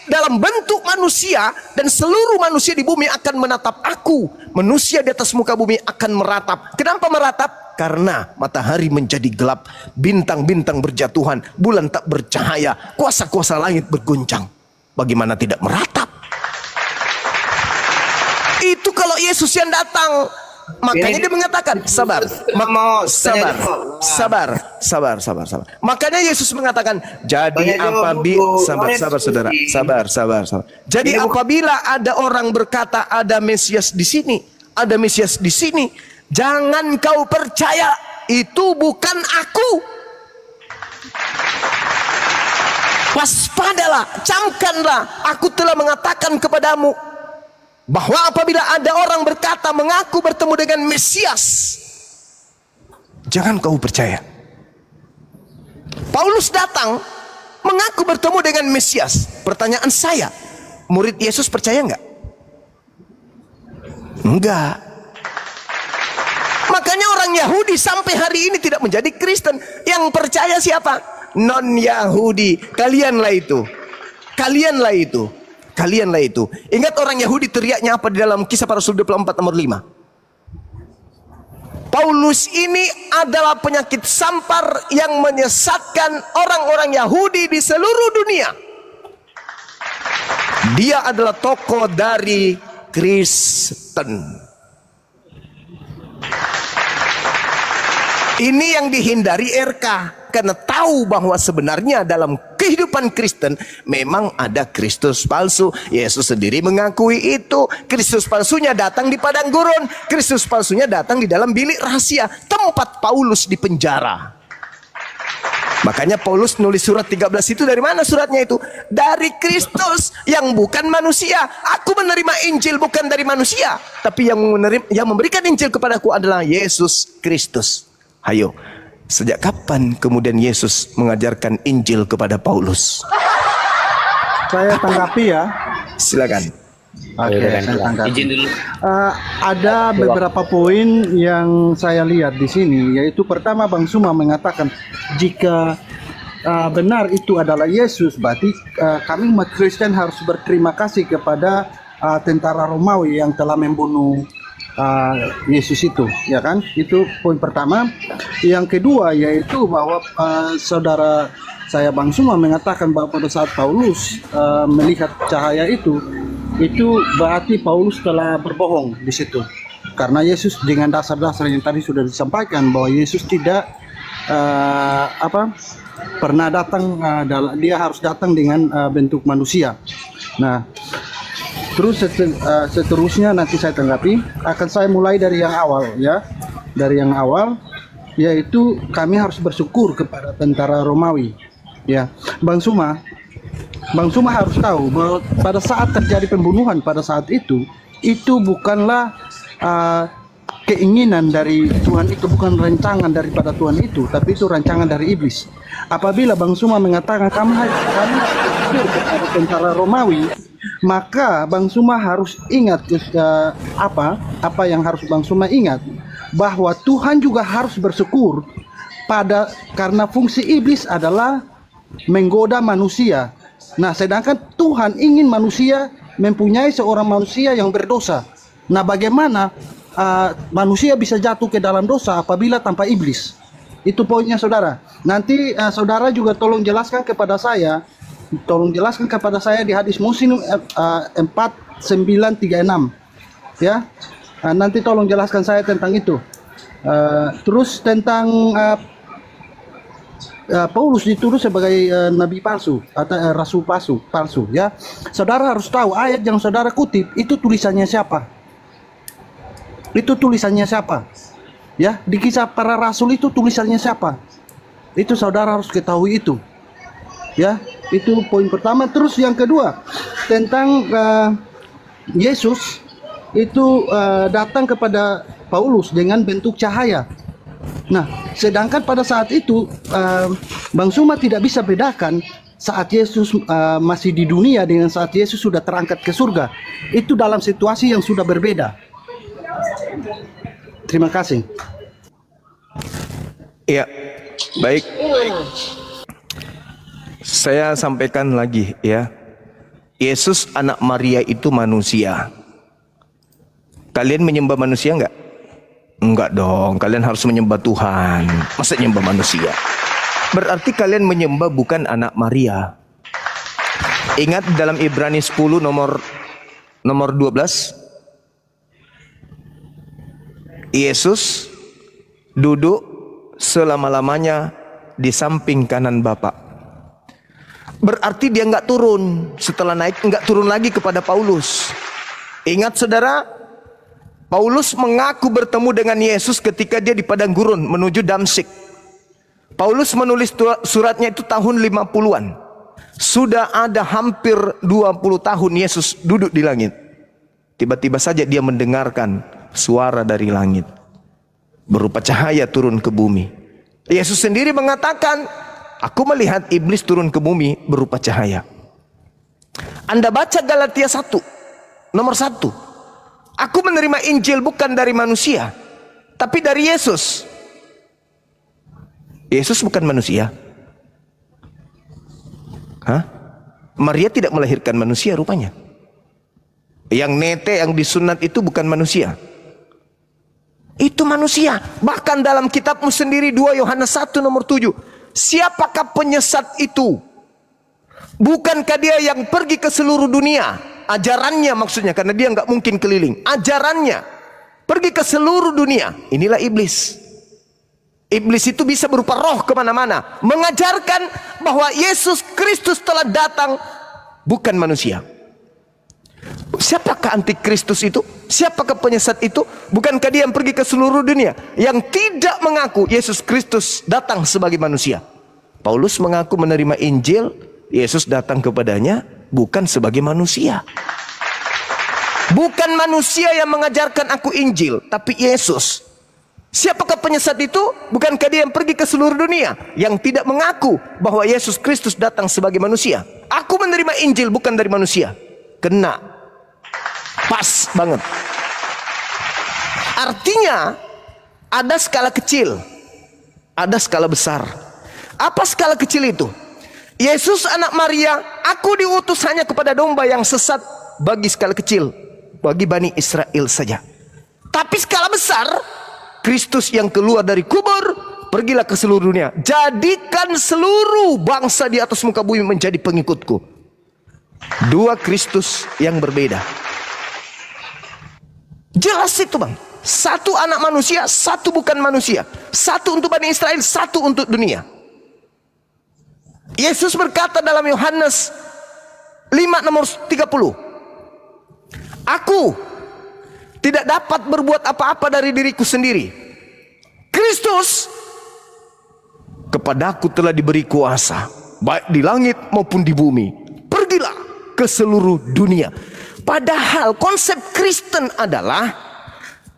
dalam bentuk manusia dan seluruh manusia di bumi akan menatap aku. Manusia di atas muka bumi akan meratap. Kenapa meratap? Karena matahari menjadi gelap, bintang-bintang berjatuhan, bulan tak bercahaya, kuasa-kuasa langit berguncang. Bagaimana tidak meratap? Itu kalau Yesus yang datang. Makanya dia mengatakan sabar. Makanya Yesus mengatakan, jadi Jadi apabila ada orang berkata ada Mesias di sini, ada Mesias di sini, jangan kau percaya, itu bukan aku. Waspadalah, camkanlah, aku telah mengatakan kepadamu bahwa apabila ada orang berkata mengaku bertemu dengan Mesias, jangan kau percaya. Paulus datang mengaku bertemu dengan Mesias. Pertanyaan saya, murid Yesus percaya enggak? Enggak. Makanya orang Yahudi sampai hari ini tidak menjadi Kristen. Yang percaya siapa? Non-Yahudi. Kalianlah itu. Kalianlah itu. Kalianlah itu. Ingat orang Yahudi teriaknya apa di dalam Kisah Para Rasul 24 nomor 5? Paulus ini adalah penyakit sampar yang menyesatkan orang-orang Yahudi di seluruh dunia. Dia adalah tokoh dari Kristen. Ini yang dihindari RK. karena tahu bahwa sebenarnya dalam kehidupan Kristen memang ada Kristus palsu. Yesus sendiri mengakui itu. Kristus palsunya datang di padang gurun, Kristus palsunya datang di dalam bilik rahasia, tempat Paulus di penjara. Makanya Paulus nulis surat 13 itu dari mana suratnya itu? Dari Kristus yang bukan manusia. Aku menerima Injil bukan dari manusia, tapi yang memberikan Injil kepadaku adalah Yesus Kristus. Hayo, sejak kapan kemudian Yesus mengajarkan Injil kepada Paulus? Saya tanggapi ya. Silakan. Oke, saya tanggapi. Izin dulu. Ada beberapa poin yang saya lihat di sini, yaitu pertama Bang Suma mengatakan jika benar itu adalah Yesus, berarti kami umat Kristen harus berterima kasih kepada tentara Romawi yang telah membunuh Yesus itu, ya kan? Itu poin pertama. Yang kedua yaitu bahwa saudara saya Bang Suma mengatakan bahwa pada saat Paulus melihat cahaya itu berarti Paulus telah berbohong di situ. Karena Yesus dengan dasar-dasar yang tadi sudah disampaikan bahwa Yesus tidak pernah datang, dia harus datang dengan bentuk manusia. Nah, terus seterusnya nanti saya tanggapi. Akan saya mulai dari yang awal ya. Dari yang awal yaitu kami harus bersyukur kepada tentara Romawi. Ya, Bang Suma harus tahu bahwa pada saat terjadi pembunuhan pada saat itu bukanlah keinginan dari Tuhan, itu bukan rancangan daripada Tuhan itu, tapi itu rancangan dari iblis. Apabila Bang Suma mengatakan kami kepada tentara Romawi, maka Bang Suma harus ingat apa yang harus Bang Suma ingat, bahwa Tuhan juga harus bersyukur karena fungsi iblis adalah menggoda manusia. Nah, sedangkan Tuhan ingin manusia mempunyai seorang manusia yang berdosa. Nah, bagaimana manusia bisa jatuh ke dalam dosa apabila tanpa iblis? Itu poinnya, saudara. Nanti saudara juga tolong jelaskan kepada saya di hadis Muslim 4936. Ya, nanti tolong jelaskan saya tentang itu. Terus tentang Paulus dituduh sebagai nabi palsu atau rasul palsu ya. Saudara harus tahu ayat yang saudara kutip itu tulisannya siapa? Itu tulisannya siapa? Ya, di Kisah Para Rasul itu tulisannya siapa? Itu saudara harus ketahui itu. Ya, itu poin pertama. Terus yang kedua tentang Yesus itu datang kepada Paulus dengan bentuk cahaya. Nah, sedangkan pada saat itu Bang Suma tidak bisa bedakan saat Yesus masih di dunia dengan saat Yesus sudah terangkat ke surga. Itu dalam situasi yang sudah berbeda. Terima kasih. Ya, baik. Saya sampaikan lagi ya. Yesus anak Maria itu manusia. Kalian menyembah manusia enggak? Enggak dong, kalian harus menyembah Tuhan. Masa menyembah manusia? Berarti kalian menyembah bukan anak Maria. Ingat dalam Ibrani 10 nomor 12, Yesus duduk selama-lamanya di samping kanan Bapa. Berarti dia enggak turun. Setelah naik enggak turun lagi kepada Paulus. Ingat saudara, Paulus mengaku bertemu dengan Yesus ketika dia di padang gurun menuju Damsyik. Paulus menulis suratnya itu tahun 50-an. Sudah ada hampir 20 tahun Yesus duduk di langit. Tiba-tiba saja dia mendengarkan suara dari langit berupa cahaya turun ke bumi. Yesus sendiri mengatakan, aku melihat iblis turun ke bumi berupa cahaya. Anda baca Galatia 1 nomor 1. Aku menerima Injil bukan dari manusia, tapi dari Yesus. Yesus bukan manusia. Hah? Maria tidak melahirkan manusia rupanya. Yang nete, yang disunat itu bukan manusia. Itu manusia. Bahkan dalam kitabmu sendiri 2 Yohanes 1 nomor 7. Siapakah penyesat itu? Bukankah dia yang pergi ke seluruh dunia? Ajarannya maksudnya, karena dia nggak mungkin keliling. Ajarannya pergi ke seluruh dunia. Inilah iblis. Iblis itu bisa berupa roh kemana-mana, mengajarkan bahwa Yesus Kristus telah datang, bukan manusia. Siapakah antikristus itu? Siapakah penyesat itu? Bukankah dia yang pergi ke seluruh dunia, yang tidak mengaku Yesus Kristus datang sebagai manusia? Paulus mengaku menerima Injil, Yesus datang kepadanya bukan sebagai manusia. Bukan manusia yang mengajarkan aku Injil, tapi Yesus. Siapakah penyesat itu? Bukankah dia yang pergi ke seluruh dunia, yang tidak mengaku bahwa Yesus Kristus datang sebagai manusia? Aku menerima Injil bukan dari manusia. Kena. Pas banget. Artinya ada skala kecil, ada skala besar. Apa skala kecil itu? Yesus anak Maria, aku diutus hanya kepada domba yang sesat, bagi skala kecil, bagi Bani Israel saja. Tapi skala besar, Kristus yang keluar dari kubur, pergilah ke seluruh dunia, jadikan seluruh bangsa di atas muka bumi menjadi pengikutku. Dua Kristus yang berbeda. Jelas itu bang. Satu anak manusia, satu bukan manusia. Satu untuk Bani Israel, satu untuk dunia. Yesus berkata dalam Yohanes 5 nomor 30, aku tidak dapat berbuat apa-apa dari diriku sendiri. Kristus, kepadaku telah diberi kuasa, baik di langit maupun di bumi. Pergilah ke seluruh dunia. Padahal konsep Kristen adalah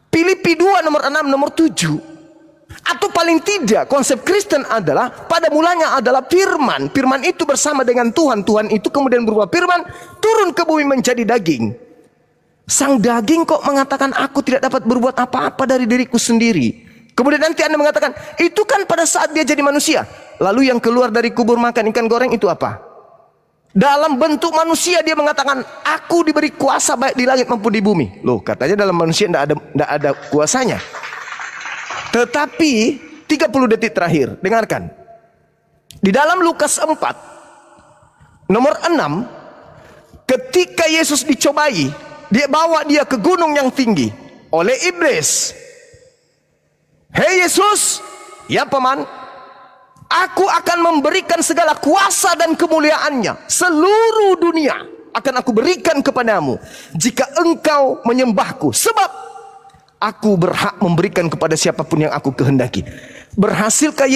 Filipi 2 nomor 6 nomor 7. Atau paling tidak konsep Kristen adalah pada mulanya adalah firman. Firman itu bersama dengan Tuhan. Tuhan itu kemudian berubah firman, turun ke bumi menjadi daging. Sang daging kok mengatakan aku tidak dapat berbuat apa-apa dari diriku sendiri. Kemudian nanti Anda mengatakan itu kan pada saat dia jadi manusia. Lalu yang keluar dari kubur makan ikan goreng itu apa? Dalam bentuk manusia dia mengatakan aku diberi kuasa baik di langit maupun di bumi. Loh, katanya dalam manusia tidak ada kuasanya. Tetapi 30 detik terakhir, dengarkan. Di dalam Lukas 4 nomor 6, ketika Yesus dicobai, dia bawa dia ke gunung yang tinggi oleh iblis. Hei Yesus, ya paman, aku akan memberikan segala kuasa dan kemuliaannya, seluruh dunia akan aku berikan kepadamu jika engkau menyembahku, sebab aku berhak memberikan kepada siapapun yang aku kehendaki. Berhasilkah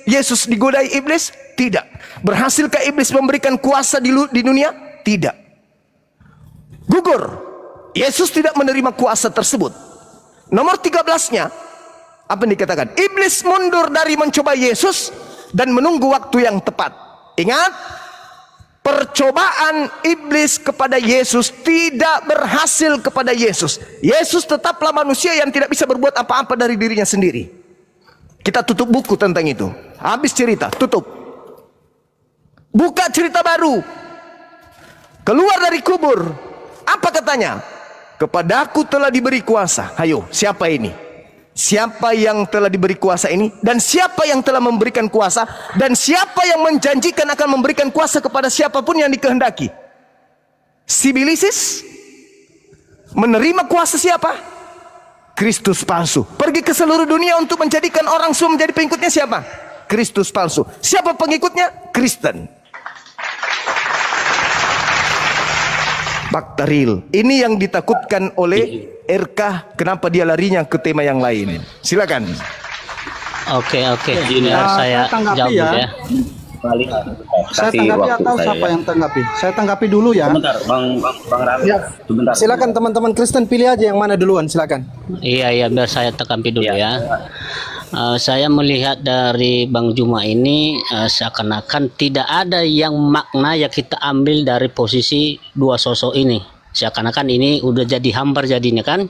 Yesus digodai iblis? Tidak. Berhasilkah iblis memberikan kuasa di dunia? Tidak. Gugur. Yesus tidak menerima kuasa tersebut. Nomor 13-nya, apa yang dikatakan? Iblis mundur dari mencoba Yesus dan menunggu waktu yang tepat. Ingat, percobaan iblis kepada Yesus tidak berhasil kepada Yesus. Yesus tetaplah manusia yang tidak bisa berbuat apa-apa dari dirinya sendiri. Kita tutup buku tentang itu. Habis cerita, tutup. Buka cerita baru. Keluar dari kubur. Apa katanya? Kepadaku telah diberi kuasa. Hayo, siapa ini? Siapa yang telah diberi kuasa ini? Dan siapa yang telah memberikan kuasa? Dan siapa yang menjanjikan akan memberikan kuasa kepada siapapun yang dikehendaki? Sibilisis? Menerima kuasa siapa? Kristus palsu. Pergi ke seluruh dunia untuk menjadikan orang semua menjadi pengikutnya siapa? Kristus palsu. Siapa pengikutnya? Kristen. Baktaril. Ini yang ditakutkan oleh RK. Kenapa dia larinya ke tema yang lain? Silakan. Oke. Biar saya jawab ya. Saya tanggapi atau siapa yang tanggapi? Saya tanggapi dulu ya. Sebentar, Bang Rami. Ya. Sebentar. Silakan teman-teman Kristen pilih aja yang mana duluan, silakan. Iya, biar saya tanggapi dulu ya. Saya melihat dari Bang Juma ini seakan-akan tidak ada yang makna yang kita ambil dari posisi dua sosok ini. Seakan-akan ini udah jadi hambar jadinya kan.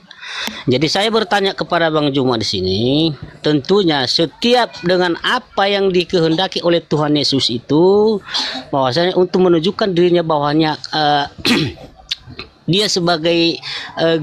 Jadi saya bertanya kepada Bang Juma di sini, tentunya setiap dengan apa yang dikehendaki oleh Tuhan Yesus itu, bahwasanya untuk menunjukkan dirinya bahwanya Dia sebagai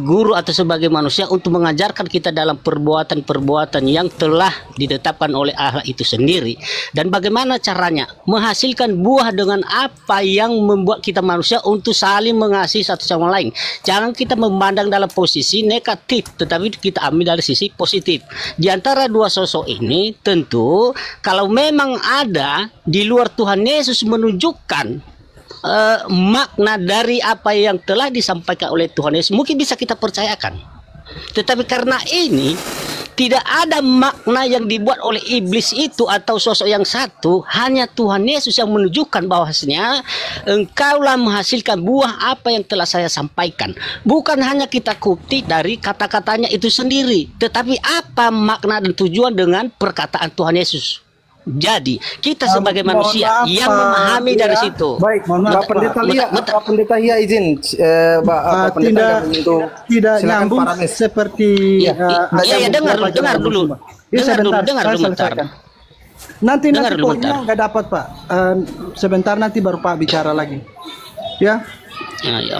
guru atau sebagai manusia untuk mengajarkan kita dalam perbuatan-perbuatan yang telah ditetapkan oleh Allah itu sendiri. Dan bagaimana caranya menghasilkan buah dengan apa yang membuat kita manusia untuk saling mengasihi satu sama lain. Jangan kita memandang dalam posisi negatif, tetapi kita ambil dari sisi positif. Di antara dua sosok ini tentu kalau memang ada di luar Tuhan Yesus menunjukkan makna dari apa yang telah disampaikan oleh Tuhan Yesus, mungkin bisa kita percayakan. Tetapi karena ini tidak ada makna yang dibuat oleh iblis itu atau sosok yang satu, hanya Tuhan Yesus yang menunjukkan bahwasanya engkaulah menghasilkan buah apa yang telah saya sampaikan. Bukan hanya kita kutip dari kata-katanya itu sendiri, tetapi apa makna dan tujuan dengan perkataan Tuhan Yesus. Jadi kita sebagai manusia yang memahami dari situ. Baik, Pak Pendeta Lia, Pak Pendeta Lia izin, Pak Pendeta tidak nyambung seperti dengar dulu. Dengar dulu bentar. Nanti poinnya nggak dapat, Pak. Sebentar nanti baru Pak bicara lagi. Ya.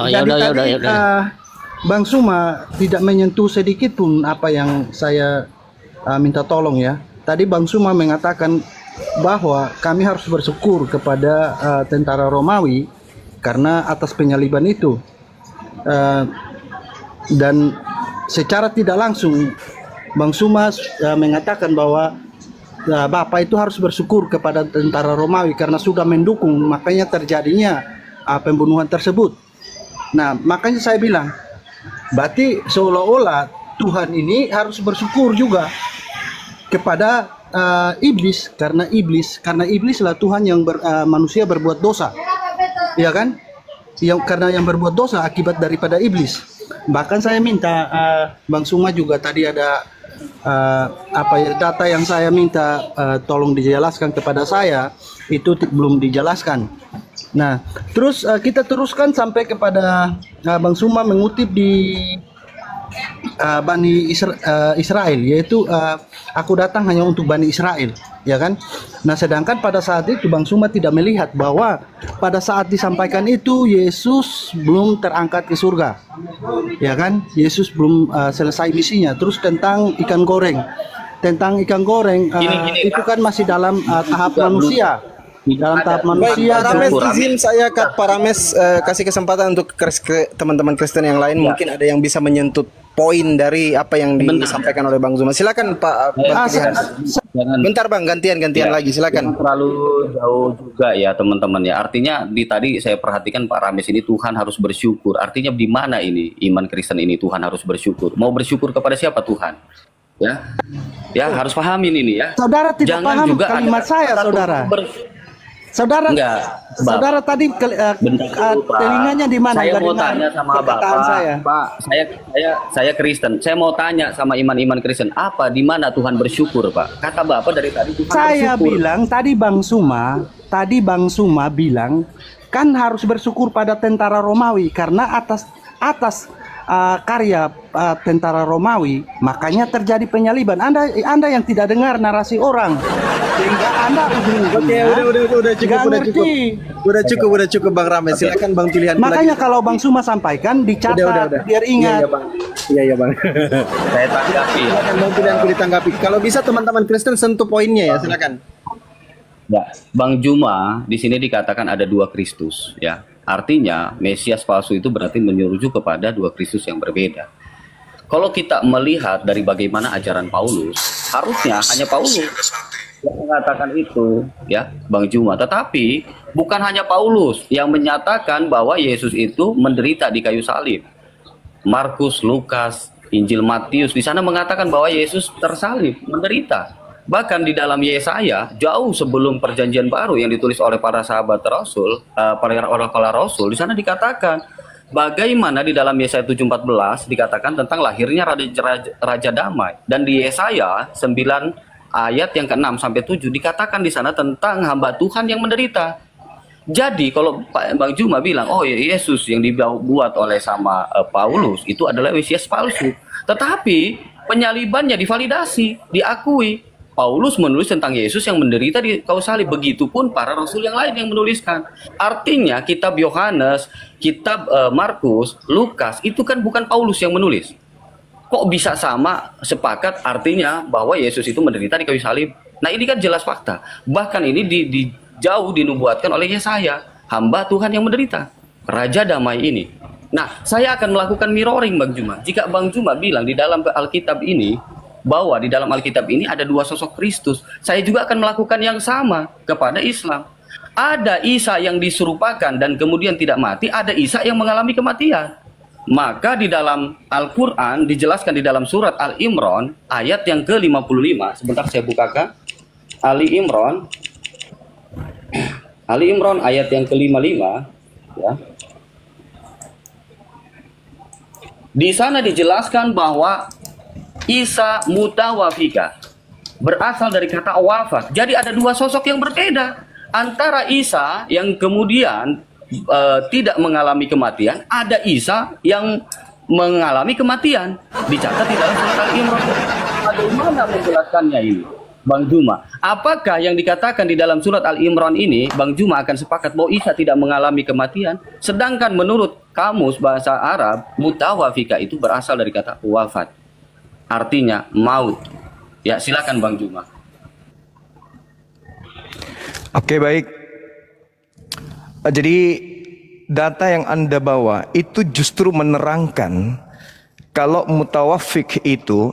Ya udah. Bang Suma tidak menyentuh sedikit pun apa yang saya minta tolong ya. Tadi Bang Suma mengatakan bahwa kami harus bersyukur kepada tentara Romawi karena atas penyaliban itu, dan secara tidak langsung Bang Suma mengatakan bahwa Bapak itu harus bersyukur kepada tentara Romawi karena sudah mendukung, makanya terjadinya pembunuhan tersebut. Nah, makanya saya bilang berarti seolah-olah Tuhan ini harus bersyukur juga kepada iblis karena iblislah Tuhan yang manusia berbuat dosa, ya kan? Karena yang berbuat dosa akibat daripada iblis. Bahkan saya minta Bang Suma juga tadi ada data yang saya minta tolong dijelaskan kepada saya itu belum dijelaskan. Nah, terus kita teruskan sampai kepada Bang Suma mengutip di Bani Israel, yaitu aku datang hanya untuk Bani Israel, ya kan? Nah, sedangkan pada saat itu Bang Suma tidak melihat bahwa pada saat disampaikan itu Yesus belum terangkat ke surga, ya kan? Yesus belum selesai misinya. Terus tentang ikan goreng, itu kan masih dalam tahap manusia. Dalam tahap manusia. Parames izin saya Kak Parames kasih kesempatan untuk teman-teman Kristen yang lain, mungkin ada yang bisa menyentuh poin dari apa yang disampaikan oleh Bang Zuma. Silakan Pak. Bentar Bang, gantian lagi, silakan. Terlalu jauh juga ya teman-teman ya. Artinya tadi saya perhatikan Pak Rames ini Tuhan harus bersyukur. Artinya di mana ini iman Kristen ini Tuhan harus bersyukur? Mau bersyukur kepada siapa Tuhan? Ya harus pahamin ini ya. Saudara tidak paham juga kalimat saya, saudara. Saudara tadi telinganya di mana? Saya mau tanya sama Bapak. Pak, saya Kristen. Saya mau tanya sama iman-iman Kristen, apa di mana Tuhan bersyukur, Pak? Kata Bapak dari tadi Tuhan saya bersyukur. Bilang tadi Bang Suma bilang kan harus bersyukur pada tentara Romawi karena atas karya tentara Romawi makanya terjadi penyaliban. Anda yang tidak dengar narasi orang sehingga Anda udah cukup Bang Rames. Silakan Bang pilihan. Makanya kalau Bang Suma sampaikan dicatat biar ingat. Iya Bang. Saya tanggapi. Silakan Bang pilihanku ditanggapi. Kalau bisa teman-teman Kristen sentuh poinnya ya, silakan. Ya, Bang Juma di sini dikatakan ada dua Kristus ya. Artinya Mesias palsu itu berarti menyuruh kepada dua Kristus yang berbeda. Kalau kita melihat dari bagaimana ajaran Paulus, harusnya hanya Paulus yang mengatakan itu ya Bang Juma. Tetapi bukan hanya Paulus yang menyatakan bahwa Yesus itu menderita di kayu salib. Markus, Lukas, Injil Matius di sana mengatakan bahwa Yesus tersalib, menderita. Bahkan di dalam Yesaya jauh sebelum perjanjian baru yang ditulis oleh para sahabat Rasul, para orang-orang Rasul, di sana dikatakan bagaimana di dalam Yesaya 7:14 dikatakan tentang lahirnya Raja Damai, dan di Yesaya 9 ayat yang ke-6 sampai 7 dikatakan di sana tentang hamba Tuhan yang menderita. Jadi kalau Bang Juma bilang, oh ya Yesus yang dibuat oleh sama Paulus itu adalah Mesias palsu, tetapi penyalibannya divalidasi, diakui Paulus menulis tentang Yesus yang menderita di kayu salib. Begitupun para rasul yang lain yang menuliskan. Artinya kitab Yohanes, kitab Markus, Lukas itu kan bukan Paulus yang menulis. Kok bisa sama sepakat artinya bahwa Yesus itu menderita di kayu salib? Nah ini kan jelas fakta. Bahkan ini jauh dinubuatkan oleh Yesaya, hamba Tuhan yang menderita, Raja Damai ini. Nah, saya akan melakukan mirroring Bang Juma. Jika Bang Juma bilang di dalam Alkitab ini, bahwa di dalam Alkitab ini ada dua sosok Kristus, saya juga akan melakukan yang sama kepada Islam. Ada Isa yang diserupakan dan kemudian tidak mati, ada Isa yang mengalami kematian. Maka di dalam Al-Quran dijelaskan di dalam surat Al-Imran ayat yang ke-55. Sebentar saya bukakan. Ali Imran ayat yang ke-55 ya. Di sana dijelaskan bahwa Isa mutawafika berasal dari kata wafat. Jadi ada dua sosok yang berbeda antara Isa yang kemudian tidak mengalami kematian, ada Isa yang mengalami kematian. Dicatat di dalam surat Al-Imran. Bagaimana menjelaskannya ini, Bang Juma? Apakah yang dikatakan di dalam surat Al-Imran ini, Bang Juma akan sepakat bahwa Isa tidak mengalami kematian? Sedangkan menurut kamus bahasa Arab, mutawafika itu berasal dari kata wafat. Artinya maut. Ya, silakan Bang Juma. Oke, baik. Jadi data yang Anda bawa itu justru menerangkan kalau mutawafik itu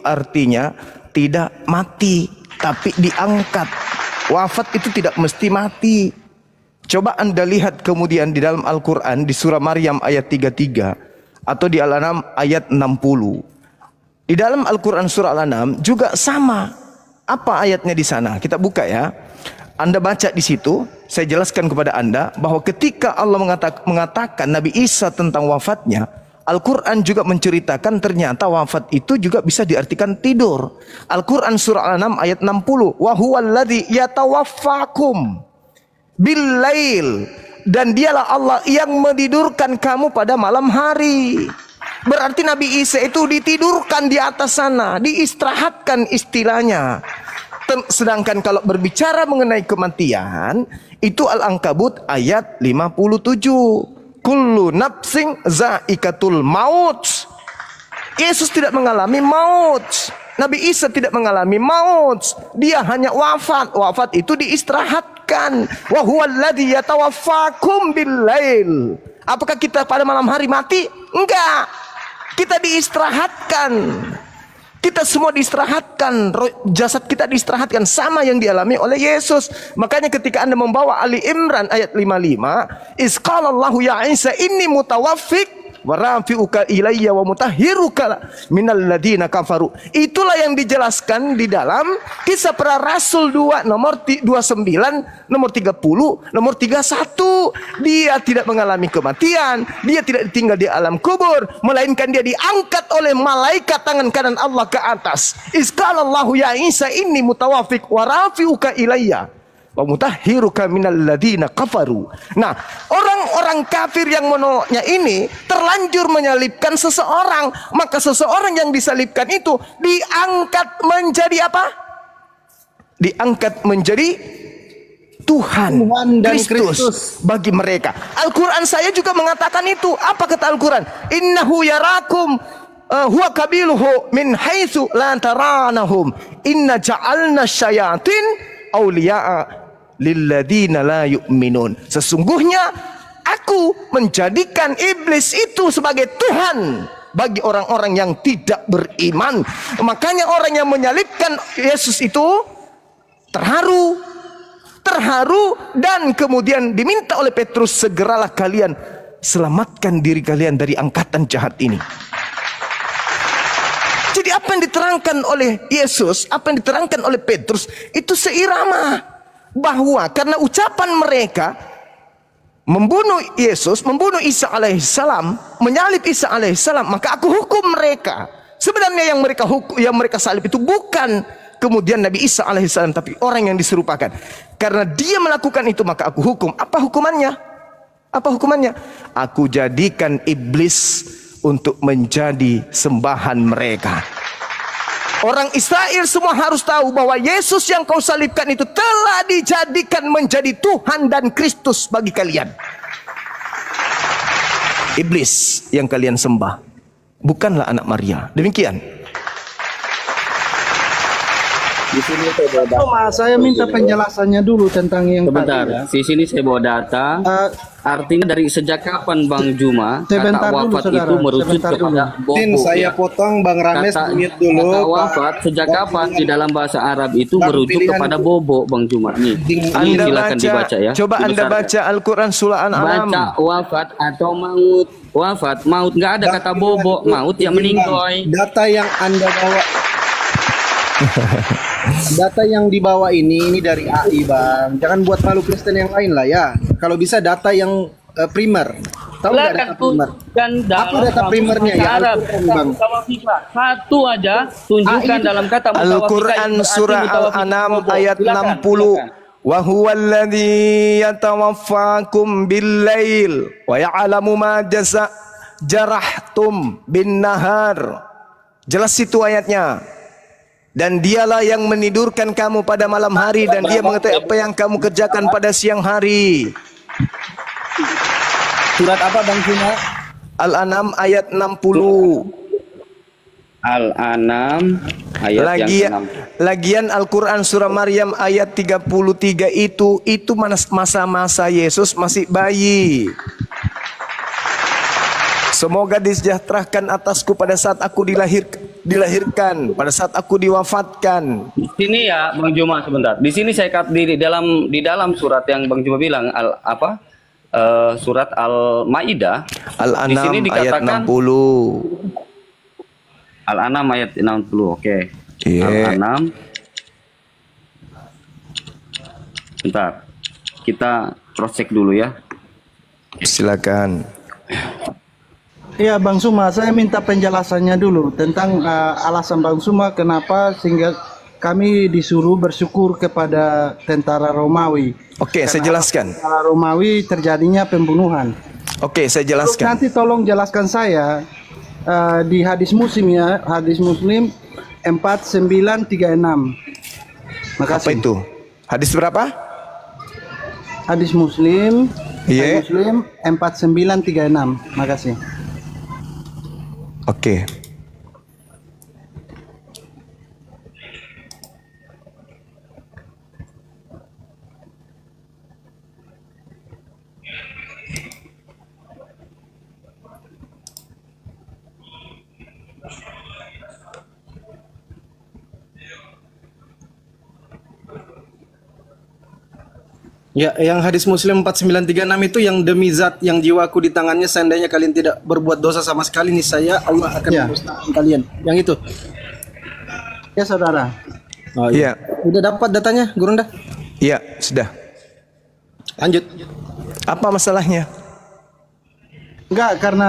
artinya tidak mati tapi diangkat. Wafat itu tidak mesti mati. Coba Anda lihat kemudian di dalam Al-Quran di surah Maryam ayat 33 atau di Al-An'am ayat 60. Di dalam Al-Quran surah Al-An'am juga sama. Apa ayatnya di sana? Kita buka ya. Anda baca di situ, saya jelaskan kepada Anda bahwa ketika Allah mengatakan Nabi Isa tentang wafatnya, Al-Quran juga menceritakan ternyata wafat itu juga bisa diartikan tidur. Al-Quran surah Al-An'am ayat 60. Wa huwallazi yatawaffakum bil-lail, dan dialah Allah yang menidurkan kamu pada malam hari. Berarti Nabi Isa itu ditidurkan di atas sana, diistirahatkan istilahnya. Sedangkan kalau berbicara mengenai kematian, itu Al-Ankabut ayat 57. Kullu nafsin zaikatul maut. Yesus tidak mengalami maut. Nabi Isa tidak mengalami maut. Dia hanya wafat. Wafat itu diistirahatkan. Wa huwallazi yatawaffakum bil-lail. Apakah kita pada malam hari mati? Enggak. Kita diistirahatkan. Kita semua diistirahatkan, jasad kita diistirahatkan sama yang dialami oleh Yesus. Makanya ketika Anda membawa Ali Imran ayat 55, Isqalallahu ya Isa inni mutawaffik wa rafi'uka ilayya wa mutahhiruka minal ladina kafaru. Itulah yang dijelaskan di dalam Kisah Para Rasul 2 nomor 29, nomor 30, nomor 31. Dia tidak mengalami kematian, dia tidak ditinggal di alam kubur, melainkan dia diangkat oleh malaikat tangan kanan Allah ke atas. Isqalallahu ya Isa inni mutawaffik wa rafi'uka ilayya wa mutahhiruka minal ladina kafaru. Nah, orang-orang kafir yang menolaknya ini terlanjur menyalibkan seseorang, maka seseorang yang disalibkan itu diangkat menjadi apa? Diangkat menjadi Tuhan dan Kristus bagi mereka. Al-Quran saya juga mengatakan itu. Apa kata Al-Quran? Innahu yarakum huwa kabiluhu min haitsu la taranahum inna ja'alna syayatin awliya'a lilladina la yu'minun. Sesungguhnya aku menjadikan iblis itu sebagai Tuhan bagi orang-orang yang tidak beriman. Makanya orang yang menyalibkan Yesus itu terharu dan kemudian diminta oleh Petrus, segeralah kalian selamatkan diri kalian dari angkatan jahat ini. Jadi apa yang diterangkan oleh Yesus, apa yang diterangkan oleh Petrus itu seirama. Bahwa karena ucapan mereka membunuh Yesus, membunuh Isa alaihissalam, menyalib Isa alaihissalam, maka aku hukum mereka. Sebenarnya yang mereka salib itu bukan kemudian Nabi Isa alaihissalam, tapi orang yang diserupakan. Karena dia melakukan itu, maka aku hukum. Apa hukumannya? Apa hukumannya? Aku jadikan iblis untuk menjadi sembahan mereka. Orang Israel semua harus tahu bahwa Yesus yang kau salibkan itu telah dijadikan menjadi Tuhan dan Kristus bagi kalian. Iblis yang kalian sembah bukanlah anak Maria. Demikian. Di sini saya bawa data. Saya minta penjelasannya dulu tentang yang Sebentar, tadi. di sini saya bawa data. Artinya dari sejak kapan Bang Juma kata wafat itu merujuk kepada bobo? Saya potong Bang Rames menit dulu. Kata wafat sejak kapan di dalam bahasa Arab itu merujuk kepada bobo, Bang Juma. Nih, Anda silakan dibaca ya. Coba Anda baca Al-Quran surah Al-An'am. Baca wafat atau maut. Wafat, maut, nggak ada kata bobo, maut yang meninggoy. Data yang Anda bawa data yang dibawa ini dari AI, Bang. Jangan buat malu Kristen yang lain lah ya. Kalau bisa data yang primer. Tahu nggak data primer? Apa data primernya ya? Bang. Satu aja tunjukkan dalam kata Al-Quran surah Al-An'am ayat 60. Wa huwa alladhi yatawaffakum bil-lail wa ya'lamu ma jarahtum bin-nahar. Jelas itu ayatnya. Dan dialah yang menidurkan kamu pada malam hari dan dia mengetahui apa yang kamu kerjakan pada siang hari. Surat apa Bang Juma? Al-An'am ayat 60. Al-An'am ayat yang 60. Lagian Al-Quran surah Maryam ayat 33 itu masa-masa Yesus masih bayi. Semoga disejahterakan atasku pada saat aku dilahirkan, pada saat aku diwafatkan. Di sini ya Bang Juma sebentar. Di sini saya di dalam surat yang Bang Juma bilang surat Al-Maidah. Al-An'am ayat 60. Al-An'am ayat 60. Oke. Yeah. Al-An'am. Bentar. Kita cross check dulu ya. Silakan. Ya Bang Suma, saya minta penjelasannya dulu tentang alasan Bang Suma kenapa sehingga kami disuruh bersyukur kepada tentara Romawi. Oke, saya jelaskan. Tentara Romawi terjadinya pembunuhan. Oke, saya jelaskan. Nanti tolong jelaskan saya di hadis Muslim ya, hadis Muslim 4936. Makasih. Apa itu? Hadis berapa? Hadis Muslim. Iya. Hadis Muslim 4936. Makasih. Oke. Ya, yang hadis Muslim 4936 itu yang demi zat yang jiwaku di tangannya seandainya kalian tidak berbuat dosa sama sekali niscaya Allah akan memustahkan kalian. Yang itu. Ya saudara. Oh iya. Udah dapat datanya, Gurunda? Iya, sudah. Lanjut. Apa masalahnya? Enggak, karena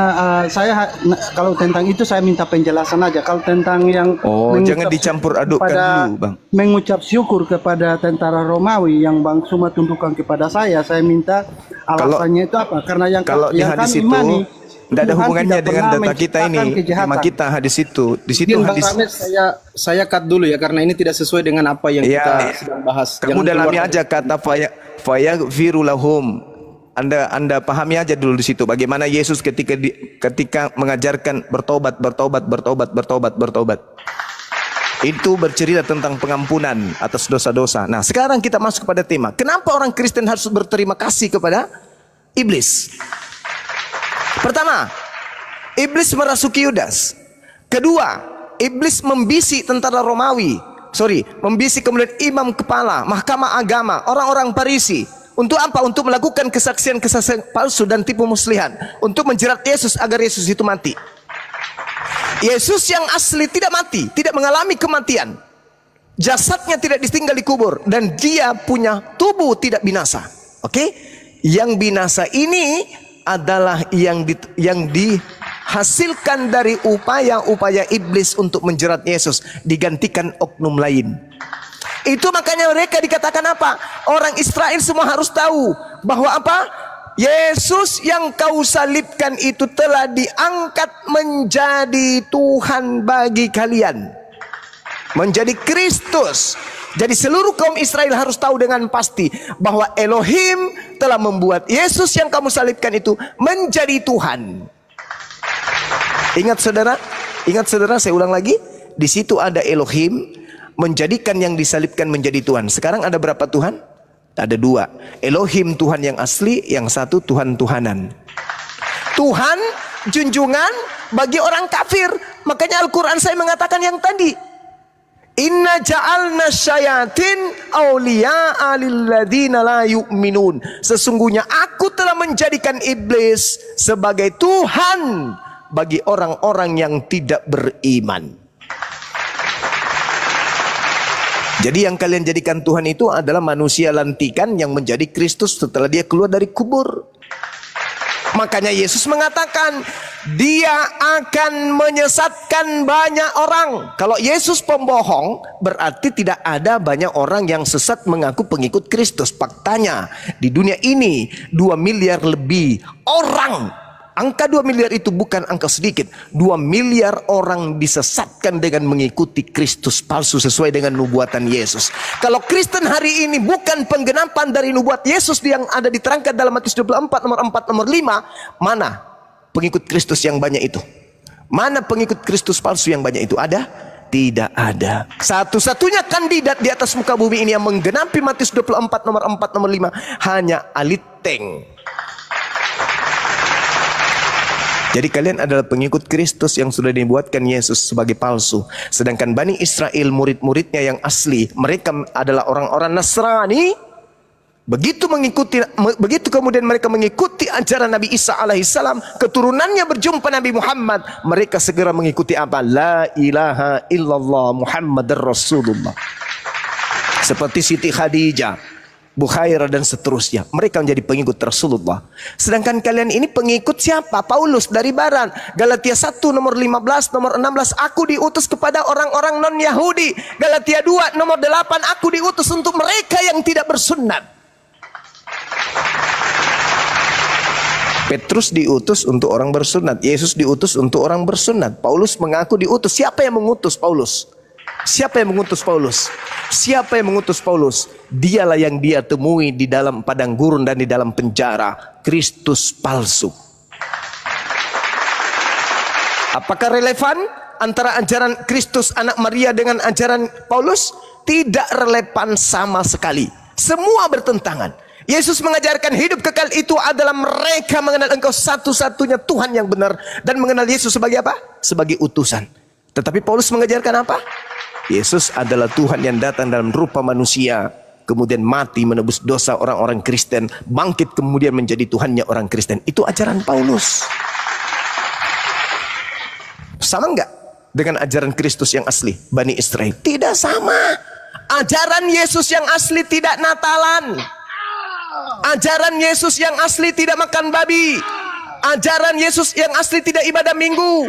kalau tentang itu saya minta penjelasan aja. Kalau tentang yang jangan dicampur adukkan dulu, Bang. Mengucap syukur kepada tentara Romawi yang Bang Suma tunjukkan kepada saya minta alasannya itu apa? Karena kalau di hadis itu tidak ada hubungannya dengan data kita ini. Tema kita hadis itu. Di situ Bang hadis. Rames, saya cut dulu ya karena ini tidak sesuai dengan apa yang kita sedang bahas. Kamu dalami aja kata fayaghfiru lahum. Anda pahami aja dulu di situ bagaimana Yesus ketika mengajarkan bertobat. Itu bercerita tentang pengampunan atas dosa-dosa. Nah, sekarang kita masuk kepada tema. Kenapa orang Kristen harus berterima kasih kepada iblis? Pertama, iblis merasuki Yudas. Kedua, iblis membisi tentara Romawi. Membisi kemudian imam kepala, mahkamah agama, orang-orang Farisi. Untuk apa? Untuk melakukan kesaksian-kesaksian palsu dan tipu muslihan. Untuk menjerat Yesus agar Yesus itu mati. Yesus yang asli tidak mati, tidak mengalami kematian. Jasadnya tidak ditinggal di kubur. Dan dia punya tubuh tidak binasa. Oke? Yang binasa ini adalah yang dihasilkan dari upaya-upaya iblis untuk menjerat Yesus. Digantikan oknum lain. Itu makanya mereka dikatakan apa? Orang Israel semua harus tahu bahwa apa? Yesus yang kau salibkan itu telah diangkat menjadi Tuhan bagi kalian. menjadi Kristus. Jadi seluruh kaum Israel harus tahu dengan pasti bahwa Elohim telah membuat Yesus yang kamu salibkan itu menjadi Tuhan. Ingat saudara, saya ulang lagi, di situ ada Elohim menjadikan yang disalibkan menjadi Tuhan. Sekarang ada berapa Tuhan? Ada dua. Elohim Tuhan yang asli, yang satu Tuhan Tuhanan. Tuhan junjungan bagi orang kafir. Makanya Al-Quran saya mengatakan yang tadi, inna ja'alna syayatin awliya'a lilladzina la yu'minun. Sesungguhnya aku telah menjadikan iblis sebagai Tuhan bagi orang-orang yang tidak beriman. Jadi yang kalian jadikan Tuhan itu adalah manusia lantikan yang menjadi Kristus setelah dia keluar dari kubur. Makanya Yesus mengatakan dia akan menyesatkan banyak orang. Kalau Yesus pembohong, berarti tidak ada banyak orang yang sesat mengaku pengikut Kristus. Faktanya di dunia ini 2 miliar lebih orang. Angka 2 miliar itu bukan angka sedikit. 2 miliar orang disesatkan dengan mengikuti Kristus palsu sesuai dengan nubuatan Yesus. Kalau Kristen hari ini bukan penggenapan dari nubuat Yesus yang ada diterangkan dalam Matius 24 nomor 4 nomor 5, mana pengikut Kristus yang banyak itu? Mana pengikut Kristus palsu yang banyak itu? Ada? Tidak ada. Satu-satunya kandidat di atas muka bumi ini yang menggenapi Matius 24 nomor 4 nomor 5 hanya Aliteng. Jadi kalian adalah pengikut Kristus yang sudah dibuatkan Yesus sebagai palsu. Sedangkan Bani Israel, murid-muridnya yang asli, mereka adalah orang-orang Nasrani. Begitu kemudian mereka mengikuti ajaran Nabi Isa alaihissalam, keturunannya berjumpa Nabi Muhammad, mereka segera mengikuti apa? La ilaha illallah Muhammadar Rasulullah. Seperti Siti Khadijah, Bukhairah dan seterusnya, mereka menjadi pengikut Rasulullah. Sedangkan kalian ini pengikut siapa? Paulus dari barat. Galatia 1 nomor 15 nomor 16, aku diutus kepada orang-orang non Yahudi. Galatia 2 nomor 8, aku diutus untuk mereka yang tidak bersunat. Petrus diutus untuk orang bersunat, Yesus diutus untuk orang bersunat. Paulus mengaku diutus. Siapa yang mengutus Paulus? Siapa yang mengutus Paulus? Siapa yang mengutus Paulus? Dialah yang dia temui di dalam padang gurun dan di dalam penjara, Kristus palsu. Apakah relevan antara ajaran Kristus anak Maria dengan ajaran Paulus? Tidak relevan sama sekali. Semua bertentangan. Yesus mengajarkan hidup kekal itu adalah mereka mengenal Engkau satu-satunya Tuhan yang benar dan mengenal Yesus sebagai apa? Sebagai utusan. Tetapi Paulus mengajarkan apa? Yesus adalah Tuhan yang datang dalam rupa manusia, kemudian mati menebus dosa orang-orang Kristen, bangkit kemudian menjadi Tuhannya orang Kristen. Itu ajaran Paulus. Sama enggak dengan ajaran Kristus yang asli Bani Israel? Tidak sama. Ajaran Yesus yang asli tidak Natalan. Ajaran Yesus yang asli tidak makan babi. Ajaran Yesus yang asli tidak ibadah minggu.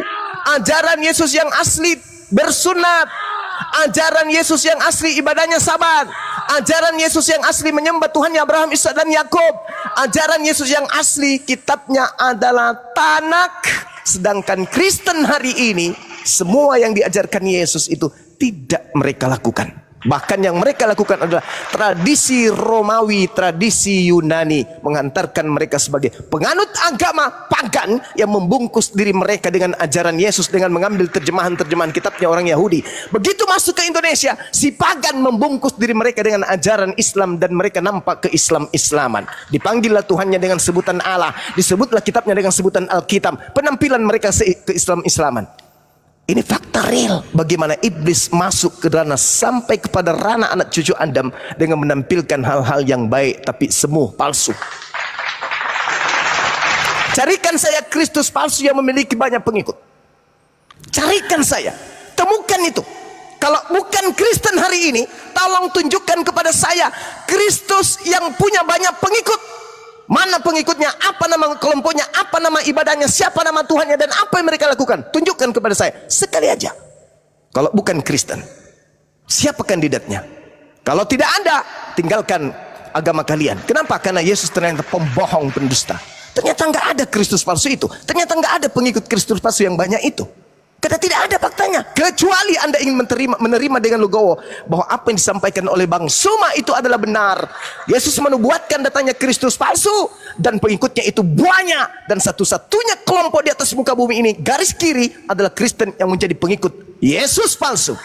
Ajaran Yesus yang asli bersunat. Ajaran Yesus yang asli ibadahnya Sabat. Ajaran Yesus yang asli menyembah Tuhannya Abraham, Ishak dan Yakub. Ajaran Yesus yang asli kitabnya adalah Tanak. Sedangkan Kristen hari ini, semua yang diajarkan Yesus itu tidak mereka lakukan. Bahkan yang mereka lakukan adalah tradisi Romawi, tradisi Yunani, menghantarkan mereka sebagai penganut agama pagan yang membungkus diri mereka dengan ajaran Yesus dengan mengambil terjemahan-terjemahan kitabnya orang Yahudi. Begitu masuk ke Indonesia, si pagan membungkus diri mereka dengan ajaran Islam dan mereka nampak ke Islam-Islaman. Dipanggillah Tuhannya dengan sebutan Allah, disebutlah kitabnya dengan sebutan Alkitab. Penampilan mereka ke Islam-Islaman. Ini fakta real bagaimana iblis masuk ke ranah sampai kepada ranah anak cucu Adam dengan menampilkan hal-hal yang baik tapi semu palsu. Carikan saya Kristus palsu yang memiliki banyak pengikut. Carikan saya, temukan itu. Kalau bukan Kristen hari ini, tolong tunjukkan kepada saya Kristus yang punya banyak pengikut. Mana pengikutnya, apa nama kelompoknya, apa nama ibadahnya, siapa nama Tuhannya, dan apa yang mereka lakukan. Tunjukkan kepada saya, sekali aja. Kalau bukan Kristen, siapa kandidatnya? Kalau tidak ada, tinggalkan agama kalian. Kenapa? Karena Yesus ternyata pembohong, pendusta. Ternyata nggak ada Kristus palsu itu. Ternyata nggak ada pengikut Kristus palsu yang banyak itu. Karena tidak ada faktanya. Kecuali Anda ingin menerima dengan legowo bahwa apa yang disampaikan oleh Bang Suma itu adalah benar. Yesus menubuatkan datangnya Kristus palsu dan pengikutnya itu banyak, dan satu-satunya kelompok di atas muka bumi ini garis kiri adalah Kristen yang menjadi pengikut Yesus palsu.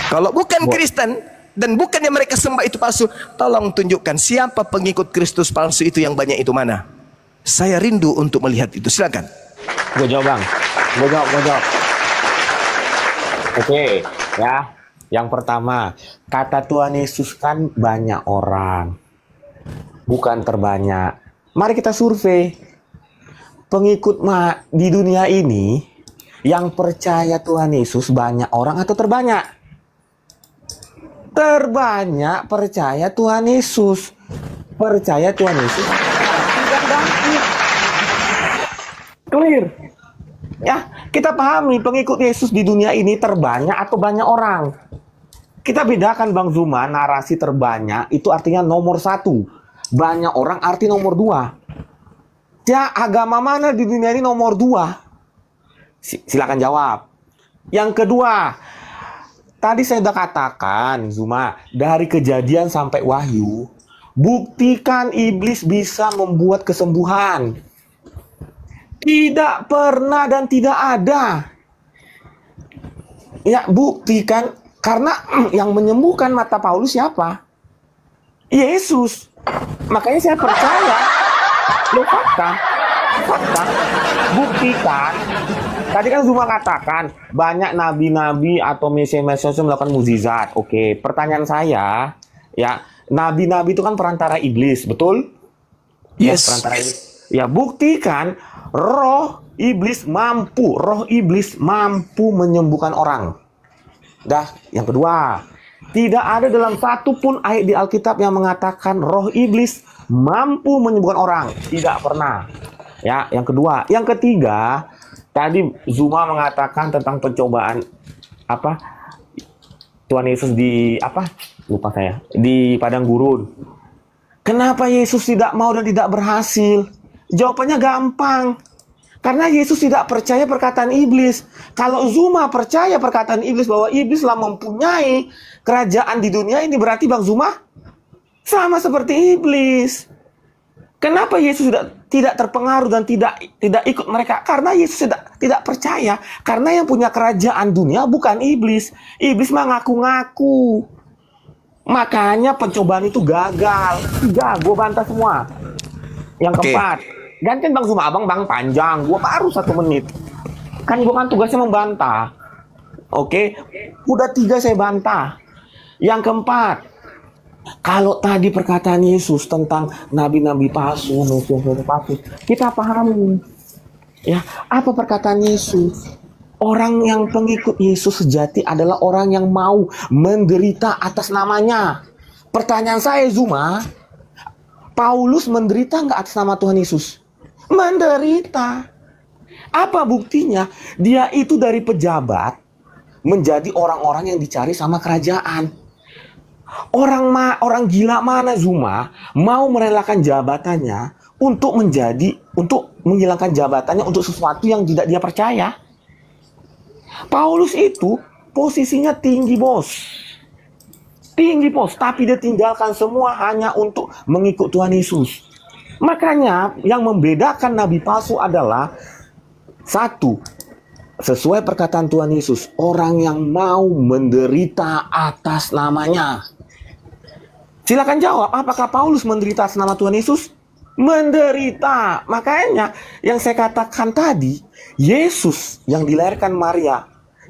Kalau bukan Kristen dan bukan yang mereka sembah itu palsu, tolong tunjukkan siapa pengikut Kristus palsu itu yang banyak itu mana. Saya rindu untuk melihat itu. Silakan. Gue jawab Bang. Gue jawab. Oke, ya. Yang pertama, kata Tuhan Yesus kan banyak orang, bukan terbanyak. Mari kita survei. Pengikut di dunia ini yang percaya Tuhan Yesus banyak orang atau terbanyak? Terbanyak percaya Tuhan Yesus. Percaya Tuhan Yesus tidak bangkit. Clear. Ya, kita pahami pengikut Yesus di dunia ini terbanyak atau banyak orang. Kita bedakan Bang Zuma, narasi terbanyak itu artinya nomor 1. Banyak orang arti nomor 2. Ya, agama mana di dunia ini nomor 2? Silakan jawab. Yang kedua, tadi saya sudah katakan, Zuma, dari Kejadian sampai Wahyu, buktikan iblis bisa membuat kesembuhan. Tidak pernah dan tidak ada. Ya, buktikan. Karena yang menyembuhkan mata Paulus siapa? Yesus. Makanya saya percaya. Fakta. Buktikan. Tadi kan Zuma katakan banyak nabi-nabi atau mesias-mesias melakukan mukjizat. Oke, pertanyaan saya, ya, nabi-nabi itu kan perantara iblis, betul? Yes. Ya, perantara iblis. Ya, buktikan roh iblis mampu menyembuhkan orang. Dah, yang kedua, tidak ada dalam satupun ayat di Alkitab yang mengatakan roh iblis mampu menyembuhkan orang. Tidak pernah. Ya, yang kedua. Yang ketiga, tadi Zuma mengatakan tentang pencobaan Tuhan Yesus lupa saya, di padang gurun. Kenapa Yesus tidak mau dan tidak berhasil? Jawabannya gampang. Karena Yesus tidak percaya perkataan iblis. Kalau Zuma percaya perkataan iblis bahwa iblislah mempunyai kerajaan di dunia ini, berarti Bang Zuma sama seperti iblis. Kenapa Yesus tidak terpengaruh dan tidak ikut mereka? Karena Yesus tidak percaya. Karena yang punya kerajaan dunia bukan iblis. Iblis mah ngaku-ngaku. Makanya pencobaan itu gagal. 3, gue bantah semua. Yang keempat, gantian Bang Zuma, Bang panjang. Gue baru 1 menit. Kan gue kan tugasnya membantah. Oke, udah 3 saya bantah. Yang keempat, kalau tadi perkataan Yesus tentang nabi-nabi palsu, mesias palsu, kita pahami. Ya, apa perkataan Yesus? Orang yang pengikut Yesus sejati adalah orang yang mau menderita atas namanya. Pertanyaan saya, Zuma, Paulus menderita nggak atas nama Tuhan Yesus? Menderita. Apa buktinya? Dia itu dari pejabat menjadi orang-orang yang dicari sama kerajaan. Orang gila mana, Zuma, mau merelakan jabatannya untuk menghilangkan jabatannya untuk sesuatu yang tidak dia percaya? Paulus itu posisinya tinggi, bos. Tinggi, bos, tapi dia tinggalkan semua hanya untuk mengikut Tuhan Yesus. Makanya yang membedakan nabi palsu adalah 1, sesuai perkataan Tuhan Yesus, orang yang mau menderita atas namanya. Silakan jawab, apakah Paulus menderita atas nama Tuhan Yesus? Menderita. Makanya yang saya katakan tadi, Yesus yang dilahirkan Maria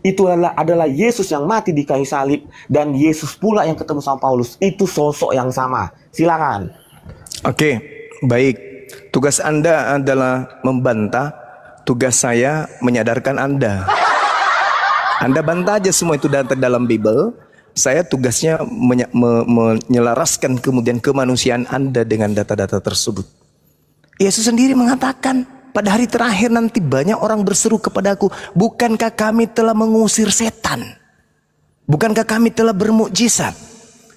itu adalah Yesus yang mati di kayu salib, dan Yesus pula yang ketemu sama Paulus. Itu sosok yang sama. Silakan. Oke, baik. Tugas Anda adalah membantah. Tugas saya menyadarkan Anda. Anda bantah aja semua itu dalam Bible. Saya tugasnya menyelaraskan kemudian kemanusiaan Anda dengan data-data tersebut. Yesus sendiri mengatakan, pada hari terakhir nanti banyak orang berseru kepadaku, bukankah kami telah mengusir setan? Bukankah kami telah bermukjizat?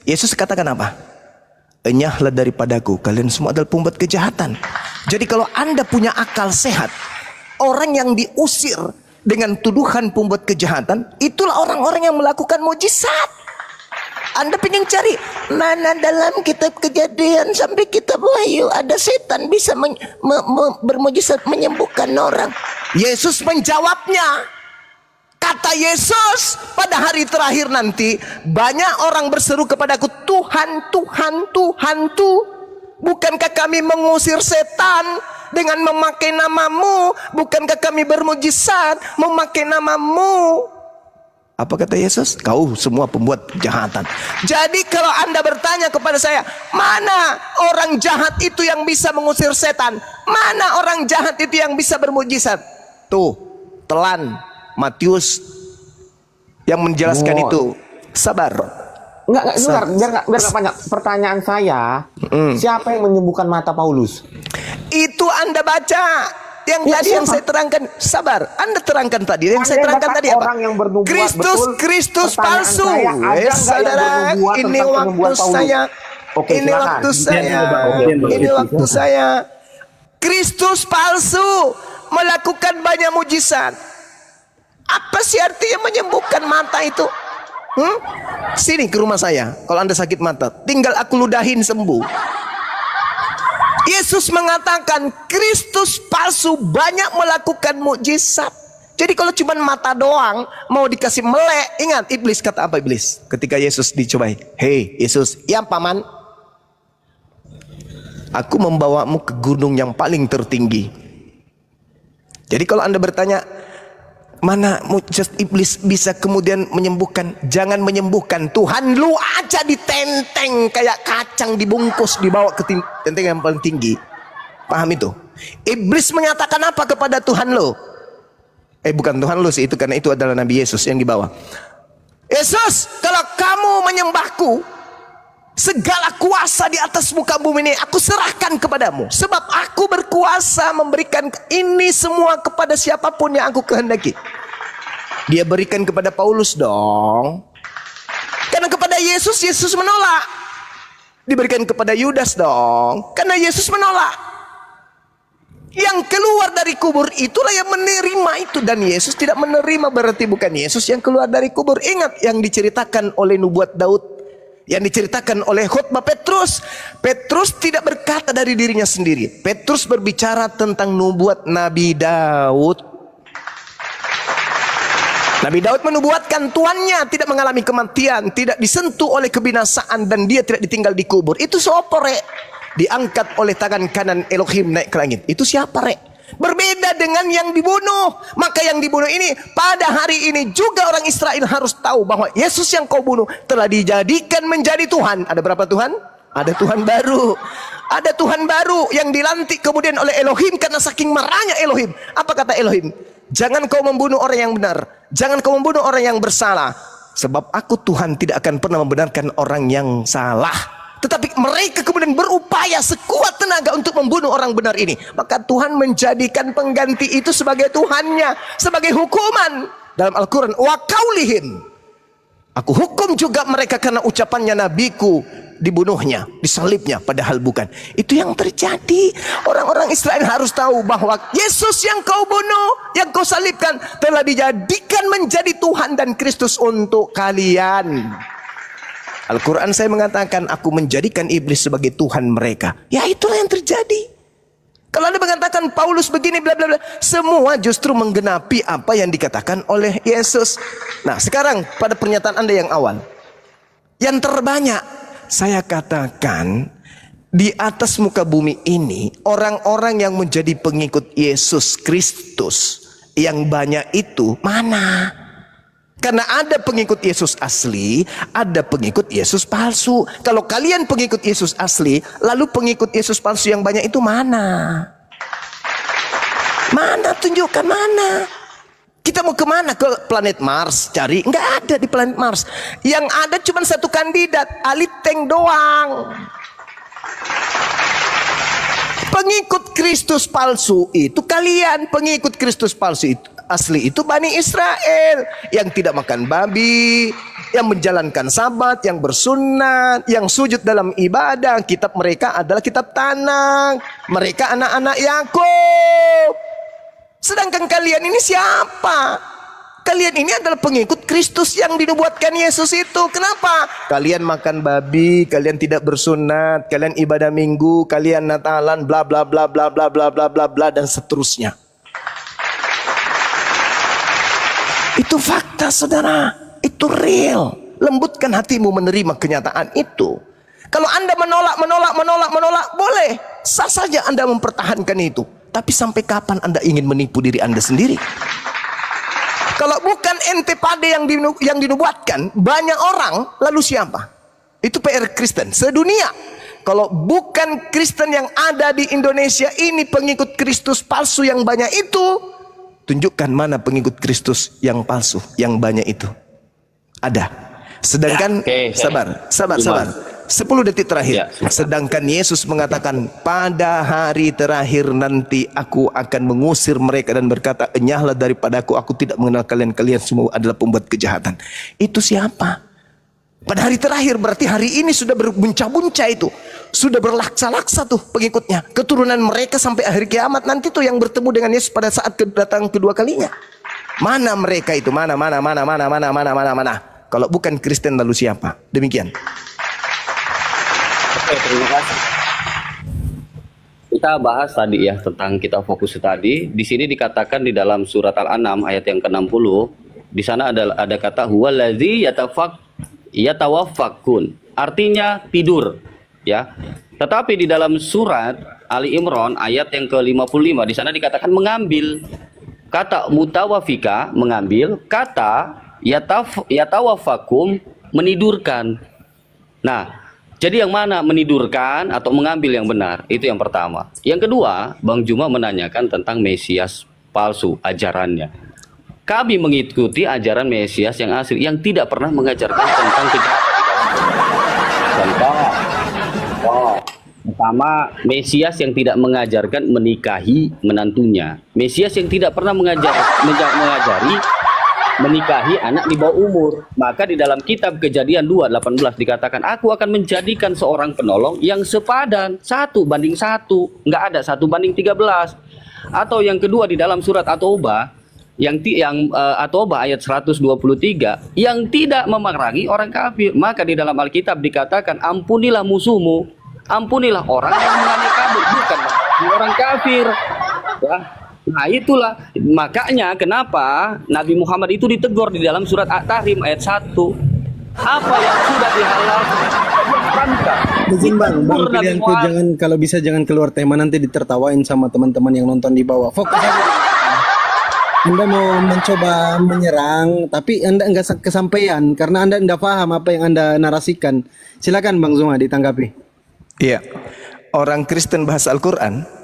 Yesus katakan apa? Enyahlah daripadaku, kalian semua adalah pembuat kejahatan. Jadi kalau Anda punya akal sehat, orang yang diusir dengan tuduhan pembuat kejahatan, itulah orang-orang yang melakukan mujizat. Anda pengen cari mana dalam kitab Kejadian sampai kitab Wahyu ada setan bisa bermujizat menyembuhkan orang. Yesus menjawabnya. Kata Yesus, pada hari terakhir nanti banyak orang berseru kepadaku, Tuhan, Tuhan, Tuhan, bukankah kami mengusir setan dengan memakai namamu? Bukankah kami bermujizat memakai namamu? Apa kata Yesus? Kau semua pembuat kejahatan. Jadi kalau Anda bertanya kepada saya, mana orang jahat itu yang bisa mengusir setan? Mana orang jahat itu yang bisa bermujizat? Tuh, telan Matius yang menjelaskan itu. Sabar. Enggak, biar nggak banyak. Pertanyaan saya, siapa yang menyembuhkan mata Paulus? Itu Anda baca. Yang tadi yang saya terangkan, sabar. Anda terangkan tadi. Yang saya terangkan tadi apa? Orang yang bernubuat, Kristus palsu. Saudara, ini waktu saya. Ini waktu saya. Ini waktu saya. Kristus palsu melakukan banyak mujizat. Apa sih artinya menyembuhkan mata itu? Sini ke rumah saya. Kalau Anda sakit mata, tinggal aku ludahin sembuh. Yesus mengatakan Kristus palsu banyak melakukan mukjizat. Jadi kalau cuma mata doang mau dikasih melek, ingat iblis kata apa iblis ketika Yesus dicobai? Hei Yesus, ya paman, aku membawamu ke gunung yang paling tertinggi. Jadi kalau Anda bertanya, mana mujizat iblis bisa kemudian menyembuhkan? Jangan menyembuhkan. Tuhan lu aja ditenteng kayak kacang dibungkus dibawa ke tenteng yang paling tinggi. Paham itu? Iblis menyatakan apa kepada Tuhan lu? Bukan Tuhan lu sih itu, karena itu adalah Nabi Yesus yang dibawa. Yesus, kalau kamu menyembahku, segala kuasa di atas muka bumi ini aku serahkan kepadamu. Sebab aku berkuasa memberikan ini semua kepada siapapun yang aku kehendaki. Dia berikan kepada Paulus dong. Karena kepada Yesus, Yesus menolak. Diberikan kepada Yudas dong. Karena Yesus menolak. Yang keluar dari kubur itulah yang menerima itu. Dan Yesus tidak menerima berarti bukan Yesus yang keluar dari kubur. Ingat yang diceritakan oleh nubuat Daud, yang diceritakan oleh khotbah Petrus. Petrus tidak berkata dari dirinya sendiri. Petrus berbicara tentang nubuat Nabi Daud. Nabi Daud menubuatkan tuannya tidak mengalami kematian, tidak disentuh oleh kebinasaan, dan dia tidak ditinggal di kubur. Itu siapa rek? Diangkat oleh tangan kanan Elohim naik ke langit. Itu siapa rek? Berbeda dengan yang dibunuh. Maka yang dibunuh ini pada hari ini juga orang Israel harus tahu bahwa Yesus yang kau bunuh telah dijadikan menjadi Tuhan. Ada berapa Tuhan? Ada Tuhan baru. Ada Tuhan baru yang dilantik kemudian oleh Elohim karena saking marahnya Elohim. Apa kata Elohim? Jangan kau membunuh orang yang benar. Jangan kau membunuh orang yang bersalah. Sebab aku Tuhan tidak akan pernah membenarkan orang yang salah. Tetapi mereka kemudian berupaya sekuat tenaga untuk membunuh orang benar ini. Maka Tuhan menjadikan pengganti itu sebagai Tuhannya, sebagai hukuman. Dalam Al-Quran, wa qaulihim, aku hukum juga mereka karena ucapannya nabiku dibunuhnya, disalibnya, padahal bukan. Itu yang terjadi. Orang-orang Israel harus tahu bahwa Yesus yang kau bunuh, yang kau salibkan, telah dijadikan menjadi Tuhan dan Kristus untuk kalian. Al-Quran saya mengatakan, aku menjadikan iblis sebagai Tuhan mereka. Ya itulah yang terjadi. Kalau Anda mengatakan Paulus begini bla bla bla, semua justru menggenapi apa yang dikatakan oleh Yesus. Nah sekarang pada pernyataan Anda yang awal, yang terbanyak saya katakan di atas muka bumi ini, orang-orang yang menjadi pengikut Yesus Kristus yang banyak itu mana? Karena ada pengikut Yesus asli, ada pengikut Yesus palsu. Kalau kalian pengikut Yesus asli, lalu pengikut Yesus palsu yang banyak itu mana? Mana? Tunjukkan mana? Kita mau kemana? Ke planet Mars cari? Nggak ada di planet Mars. Yang ada cuma satu kandidat, Ali Teng doang. Pengikut Kristus palsu itu kalian. Pengikut Kristus palsu itu asli itu Bani Israel yang tidak makan babi, yang menjalankan sabat, yang bersunat, yang sujud dalam ibadah. Kitab mereka adalah kitab Tanakh. Mereka anak-anak Yakub. Sedangkan kalian ini siapa? Kalian ini adalah pengikut Kristus yang dinubuatkan Yesus itu. Kenapa? Kalian makan babi, kalian tidak bersunat, kalian ibadah minggu, kalian Natalan, bla bla bla bla bla bla bla bla bla dan seterusnya. Itu fakta, saudara. Itu real. Lembutkan hatimu menerima kenyataan itu. Kalau Anda menolak, boleh. Sah saja Anda mempertahankan itu. Tapi sampai kapan Anda ingin menipu diri Anda sendiri? Kalau bukan ente pade yang dinubuatkan, banyak orang, lalu siapa? Itu PR Kristen sedunia. Kalau bukan Kristen yang ada di Indonesia ini pengikut Kristus palsu yang banyak itu, tunjukkan mana pengikut Kristus yang palsu yang banyak itu. Ada. Sedangkan sabar. 10 detik terakhir. Sedangkan Yesus mengatakan, pada hari terakhir nanti aku akan mengusir mereka dan berkata, enyahlah daripada aku tidak mengenal kalian. Kalian semua adalah pembuat kejahatan. Itu siapa? Pada hari terakhir berarti hari ini sudah berbunca-bunca itu. Sudah berlaksa-laksa tuh pengikutnya. Keturunan mereka sampai akhir kiamat nanti tuh yang bertemu dengan Yesus pada saat kedatangan kedua kalinya. Mana mereka itu? Mana? Kalau bukan Kristen lalu siapa? Demikian. Oke, terima kasih. Kita bahas tadi ya tentang kita fokus tadi. Di sini dikatakan di dalam surat Al-An'am ayat yang ke-60, di sana ada kata huwallazi yatawaffakun. Artinya tidur, ya. Tetapi di dalam surat Ali Imran ayat yang ke-55 di sana dikatakan mengambil. Kata mutawafika mengambil, kata yatawaffakum menidurkan. Nah, jadi yang mana menidurkan atau mengambil yang benar? Itu yang pertama. Yang kedua, Bang Juma menanyakan tentang Mesias palsu, ajarannya. Kami mengikuti ajaran Mesias yang asli, yang tidak pernah mengajarkan tentang kejahatan. Contoh, pertama, Mesias yang tidak mengajarkan menikahi menantunya. Mesias yang tidak pernah mengajari menikahi anak di bawah umur. Maka di dalam kitab Kejadian 2:18 dikatakan, aku akan menjadikan seorang penolong yang sepadan 1:1. Nggak ada 1:13. Atau yang kedua di dalam surat At-Taubah At-Taubah ayat 123, yang tidak memerangi orang kafir. Maka di dalam Alkitab dikatakan, ampunilah musuhmu, ampunilah orang yang menganiaya kamu, bukan orang kafir. Ya. Nah itulah makanya kenapa Nabi Muhammad itu ditegur di dalam surat At-Tahrim ayat 1. Apa yang sudah dihalalkan izin bang pilihanku kalau bisa jangan keluar tema, nanti ditertawain sama teman-teman yang nonton di bawah. Fokus aja. Anda mau mencoba menyerang tapi Anda enggak kesampaian karena Anda enggak paham apa yang Anda narasikan. Silakan Bang Zuma ditanggapi. Iya. Orang Kristen bahas Al-Qur'an.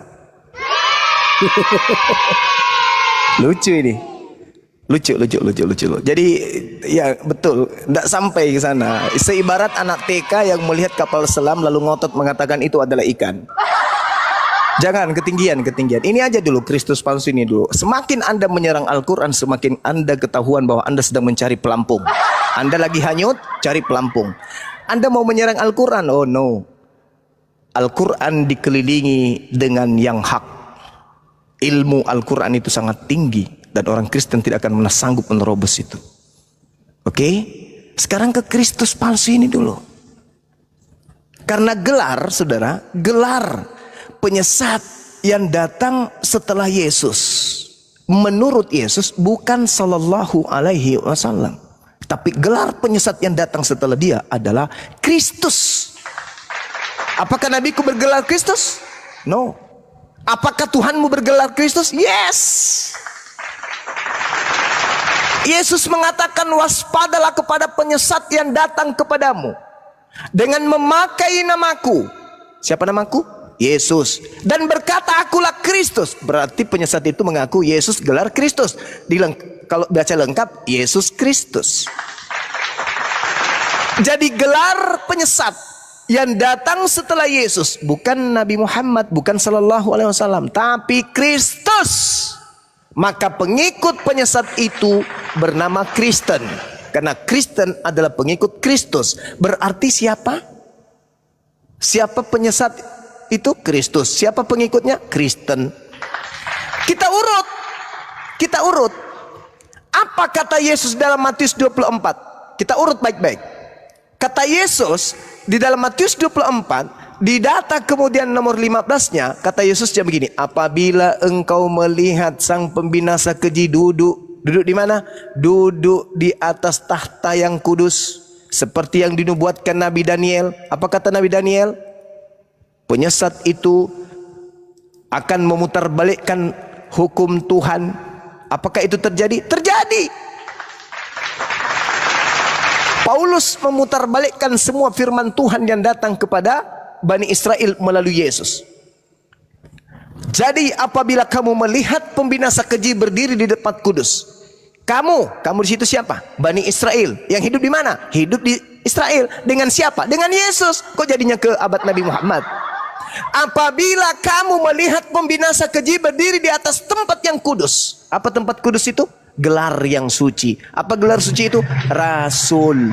Lucu ini. Lucu. Jadi ya betul, tidak sampai ke sana. Seibarat anak TK yang melihat kapal selam lalu ngotot mengatakan itu adalah ikan. Jangan ketinggian. Ini aja dulu Kristus palsu ini dulu. Semakin Anda menyerang Al-Qur'an, semakin Anda ketahuan bahwa Anda sedang mencari pelampung. Anda lagi hanyut, cari pelampung. Anda mau menyerang Al-Qur'an? Oh no. Al-Qur'an dikelilingi dengan yang hak. Ilmu Al-Quran itu sangat tinggi dan orang Kristen tidak akan pernah sanggup menerobos itu. Oke? Sekarang ke Kristus palsu ini dulu. Karena gelar, saudara, gelar penyesat yang datang setelah Yesus, menurut Yesus bukan sallallahu alaihi wasallam, tapi gelar penyesat yang datang setelah dia adalah Kristus. Apakah nabiku bergelar Kristus? No. Apakah Tuhanmu bergelar Kristus? Yes. Yesus mengatakan, waspadalah kepada penyesat yang datang kepadamu dengan memakai namaku. Siapa namaku? Yesus. Dan berkata, akulah Kristus. Berarti penyesat itu mengaku Yesus gelar Kristus. Kalau baca lengkap, Yesus Kristus. Jadi gelar penyesat yang datang setelah Yesus bukan Nabi Muhammad, bukan sallallahu alaihi wasallam, tapi Kristus. Maka pengikut penyesat itu bernama Kristen. Karena Kristen adalah pengikut Kristus. Berarti siapa? Siapa penyesat itu? Kristus. Siapa pengikutnya? Kristen. Kita urut. Kita urut. Apa kata Yesus dalam Matius 24? Kita urut baik-baik. Kata Yesus di dalam Matius 24, di data kemudian nomor 15-nya, kata Yesusnya begini, apabila engkau melihat sang pembinasa keji duduk di mana? Duduk di atas tahta yang kudus, seperti yang dinubuatkan Nabi Daniel. Apa kata Nabi Daniel? Penyesat itu akan memutarbalikkan hukum Tuhan. Apakah itu terjadi? Terjadi. Paulus memutarbalikkan semua firman Tuhan yang datang kepada Bani Israel melalui Yesus. Jadi apabila kamu melihat pembinasa keji berdiri di depan kudus, kamu di situ siapa? Bani Israel. Yang hidup di mana? Hidup di Israel. Dengan siapa? Dengan Yesus. Kok jadinya ke abad Nabi Muhammad? Apabila kamu melihat pembinasa keji berdiri di atas tempat yang kudus. Apa tempat kudus itu? Gelar yang suci. Apa gelar suci itu? Rasul.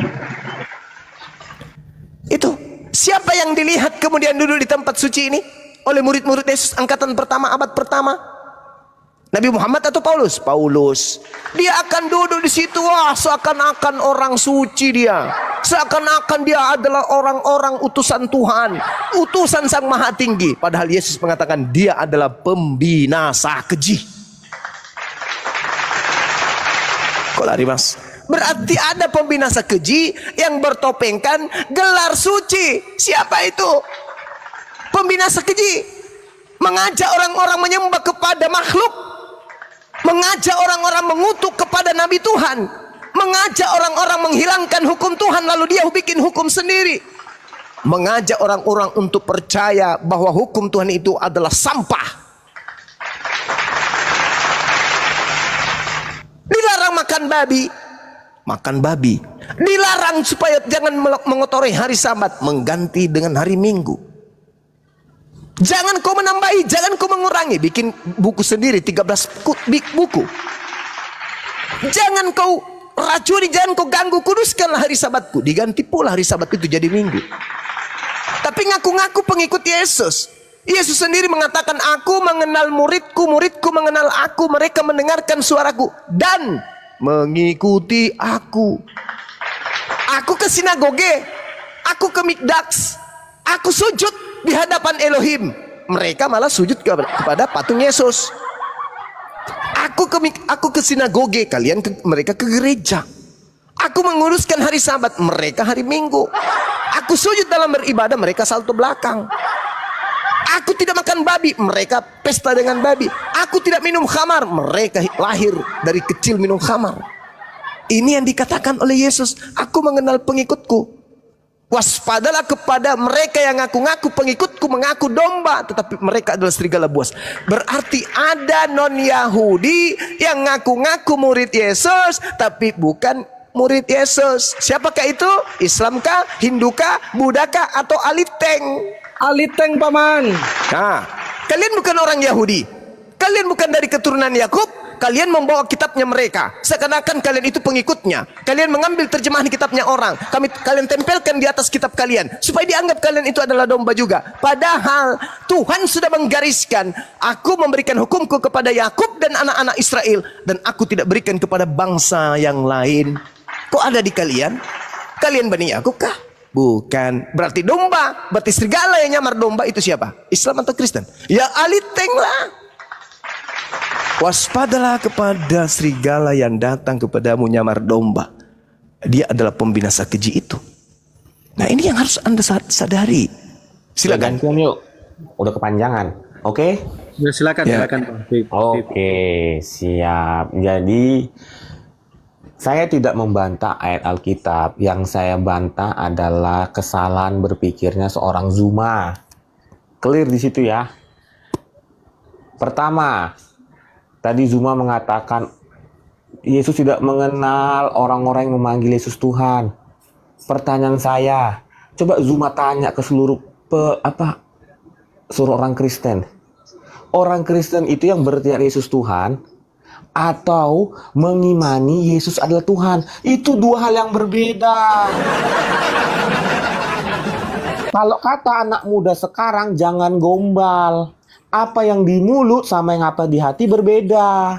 Itu. Siapa yang dilihat kemudian duduk di tempat suci ini? Oleh murid-murid Yesus angkatan pertama, abad pertama. Nabi Muhammad atau Paulus? Paulus. Dia akan duduk di situ, wah, seakan-akan orang suci dia. Seakan-akan dia adalah orang-orang utusan Tuhan, utusan Sang Maha Tinggi. Padahal Yesus mengatakan dia adalah pembinasa keji. Kok lari, Mas? Berarti ada pembinasa keji yang bertopengkan gelar suci. Siapa itu? Pembinasa keji. Mengajak orang-orang menyembah kepada makhluk. Mengajak orang-orang mengutuk kepada Nabi Tuhan. Mengajak orang-orang menghilangkan hukum Tuhan, lalu dia bikin hukum sendiri. Mengajak orang-orang untuk percaya bahwa hukum Tuhan itu adalah sampah. Dilarang makan babi. Makan babi. Dilarang supaya jangan mengotori hari Sabat, mengganti dengan hari Minggu. Jangan kau menambahi, jangan kau mengurangi. Bikin buku sendiri 13 buku. Jangan kau racuni, jangan kau ganggu, kuduskanlah hari Sabatku. Diganti pula hari Sabat itu jadi Minggu. Tapi ngaku-ngaku pengikut Yesus. Yesus sendiri mengatakan, aku mengenal muridku, muridku mengenal aku, mereka mendengarkan suaraku dan mengikuti aku. Aku ke sinagoge, aku ke mikdaks, aku sujud di hadapan Elohim. Mereka malah sujud kepada patung Yesus. Aku ke sinagoge, mereka ke gereja. Aku menguruskan hari Sabat, mereka hari Minggu. Aku sujud dalam beribadah, mereka salto belakang. Aku tidak makan babi, mereka pesta dengan babi. Aku tidak minum khamar, mereka lahir dari kecil minum khamar. Ini yang dikatakan oleh Yesus, aku mengenal pengikutku. Waspadalah kepada mereka yang ngaku-ngaku pengikutku, mengaku domba, tetapi mereka adalah serigala buas. Berarti ada non-Yahudi yang ngaku-ngaku murid Yesus, tapi bukan murid Yesus. Siapakah itu? Islamkah, Hindukah, Budakah, atau Aliteng? Aliteng, Paman. Nah, kalian bukan orang Yahudi. Kalian bukan dari keturunan Yakub. Kalian membawa kitabnya mereka, seakan-akan kalian itu pengikutnya. Kalian mengambil terjemahan kitabnya orang, kalian tempelkan di atas kitab kalian, supaya dianggap kalian itu adalah domba juga. Padahal Tuhan sudah menggariskan, aku memberikan hukumku kepada Yakub dan anak-anak Israel, dan aku tidak berikan kepada bangsa yang lain. Kok ada di kalian? Kalian Bani Yakub kah? Bukan. Berarti domba, berarti serigala yang nyamar domba itu siapa? Islam atau Kristen? Ya Aliteng lah. Waspadalah kepada serigala yang datang kepadamu nyamar domba. Dia adalah pembinasa keji itu. Nah, ini yang harus Anda sadari. Silakan. Gantian yuk. Udah kepanjangan. Oke? Ya, silakan. Oke, siap. Jadi saya tidak membantah ayat Alkitab. Yang saya bantah adalah kesalahan berpikirnya seorang Zuma. Clear di situ ya. Pertama, tadi Zuma mengatakan Yesus tidak mengenal orang-orang yang memanggil Yesus Tuhan. Pertanyaan saya, coba Zuma tanya ke seluruh orang Kristen. Orang Kristen itu yang berteriak Yesus Tuhan atau mengimani Yesus adalah Tuhan. Itu dua hal yang berbeda. Kalau kata anak muda sekarang, jangan gombal. Apa yang di mulut sama yang apa di hati berbeda.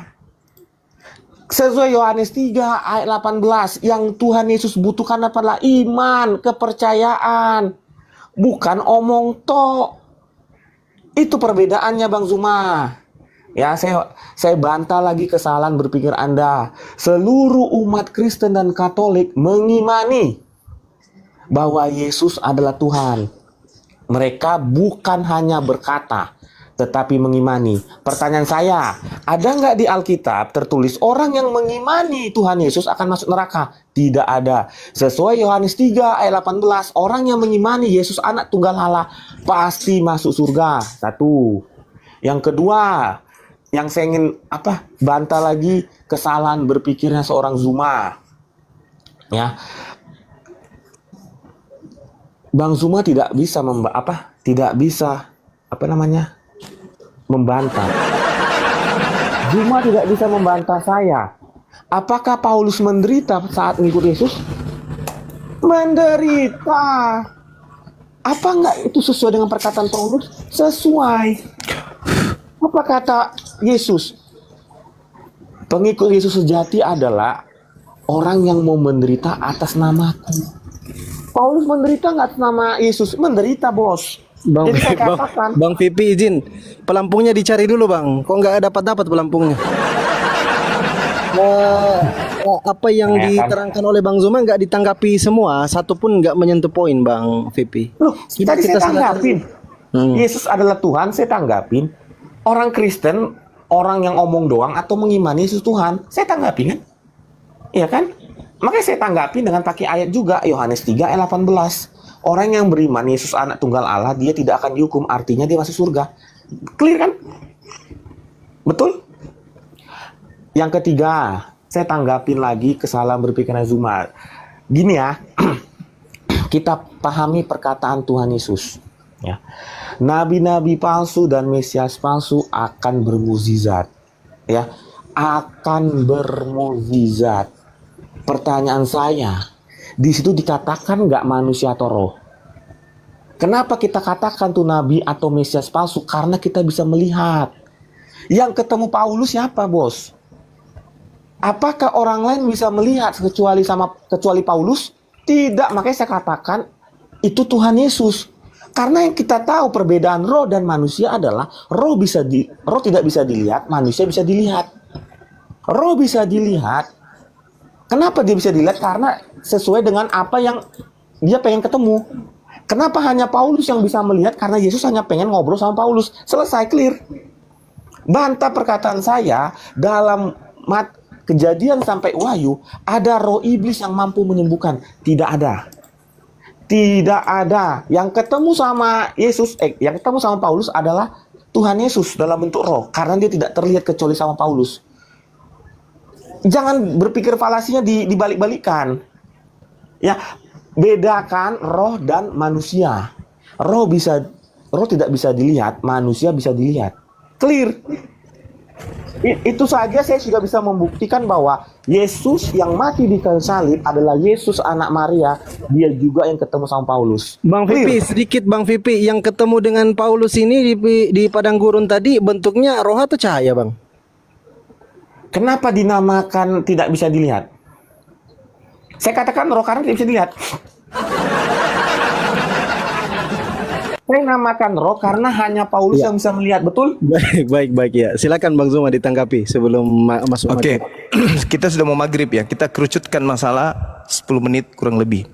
Sesuai Yohanes 3 ayat 18, yang Tuhan Yesus butuhkan adalah iman, kepercayaan, bukan omong tok. Itu perbedaannya Bang Zuma. Ya, saya bantah lagi kesalahan berpikir Anda. Seluruh umat Kristen dan Katolik mengimani bahwa Yesus adalah Tuhan. Mereka bukan hanya berkata, tetapi mengimani. Pertanyaan saya, ada nggak di Alkitab tertulis orang yang mengimani Tuhan Yesus akan masuk neraka? Tidak ada. Sesuai Yohanes 3 ayat 18, orang yang mengimani Yesus anak tunggal Allah pasti masuk surga. Satu. Yang kedua, yang saya ingin bantah lagi kesalahan berpikirnya seorang Zuma. Ya. Bang Zuma tidak bisa membantah. Zuma tidak bisa membantah saya. Apakah Paulus menderita saat mengikut Yesus? Menderita. Apa enggak itu sesuai dengan perkataan Paulus? Sesuai. Apa kata Yesus? Pengikut Yesus sejati adalah orang yang mau menderita atas namaku. Paulus menderita nggak atas nama Yesus? Menderita, bos. Jadi saya katakan, Bang Vipi izin, pelampungnya dicari dulu Bang. Kok nggak dapat pelampungnya? Apa yang diterangkan oleh Bang Zuma nggak ditanggapi semua, satu pun nggak menyentuh poin Bang Vipi. Loh, tadi saya tanggapin. Yesus adalah Tuhan, saya tanggapin. Orang Kristen, orang yang omong doang atau mengimani Yesus Tuhan, saya tanggapin kan? Iya kan? Makanya saya tanggapi dengan pakai ayat juga, Yohanes 3 ayat 18. Orang yang beriman Yesus anak tunggal Allah, dia tidak akan dihukum, artinya dia masuk surga. Clear kan? Betul? Yang ketiga, saya tanggapin lagi kesalahan berpikirnya Zuma. Gini ya, kita pahami perkataan Tuhan Yesus. Ya. Nabi-nabi palsu dan Mesias palsu akan bermukjizat. Ya, akan bermukjizat. Pertanyaan saya, di situ dikatakan nggak manusia atau roh? Kenapa kita katakan tuh nabi atau Mesias palsu? Karena kita bisa melihat. Yang ketemu Paulus siapa, bos? Apakah orang lain bisa melihat kecuali Paulus? Tidak, makanya saya katakan itu Tuhan Yesus. Karena yang kita tahu perbedaan roh dan manusia adalah roh tidak bisa dilihat, manusia bisa dilihat. Roh bisa dilihat. Kenapa dia bisa dilihat? Karena sesuai dengan apa yang dia pengen ketemu. Kenapa hanya Paulus yang bisa melihat? Karena Yesus hanya pengen ngobrol sama Paulus. Selesai, clear. Bantah perkataan saya, dalam Kejadian sampai Wahyu, ada roh iblis yang mampu menyembuhkan. Tidak ada. Tidak ada. Yang ketemu sama Yesus, yang ketemu sama Paulus adalah Tuhan Yesus dalam bentuk roh. Karena dia tidak terlihat kecuali sama Paulus. Jangan berpikir falasinya dibalik-balikan. Ya, bedakan roh dan manusia. Roh tidak bisa dilihat, manusia bisa dilihat. Clear. Itu saja saya sudah bisa membuktikan bahwa Yesus yang mati di kayu salib adalah Yesus anak Maria. Dia juga yang ketemu sama Paulus. Bang Vipi, sedikit Bang Vipi, yang ketemu dengan Paulus ini di padang gurun tadi bentuknya roh atau cahaya, Bang? Kenapa dinamakan tidak bisa dilihat? Saya katakan roh karena tidak bisa dilihat. Saya namakan roh karena hanya Paulus yang bisa melihat, betul? Baik ya. Silakan Bang Zuma ditanggapi sebelum masuk. Oke. Kita sudah mau maghrib ya. Kita kerucutkan masalah 10 menit kurang lebih.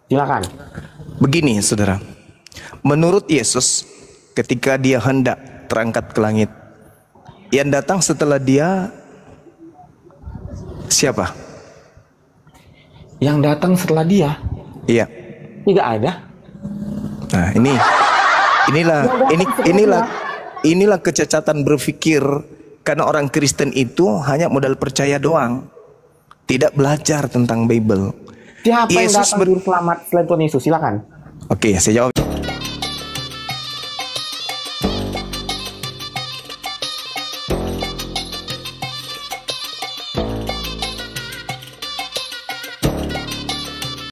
Silakan. Begini, saudara. Menurut Yesus, ketika dia hendak terangkat ke langit, yang datang setelah dia siapa? Yang datang setelah dia? Iya. Tidak ada. Nah, inilah kecacatan berpikir, karena orang Kristen itu hanya modal percaya doang, tidak belajar tentang Bible. Siapa Yesus yang datang juru selamat selain Tuhan Yesus? Silakan. Oke, saya jawab.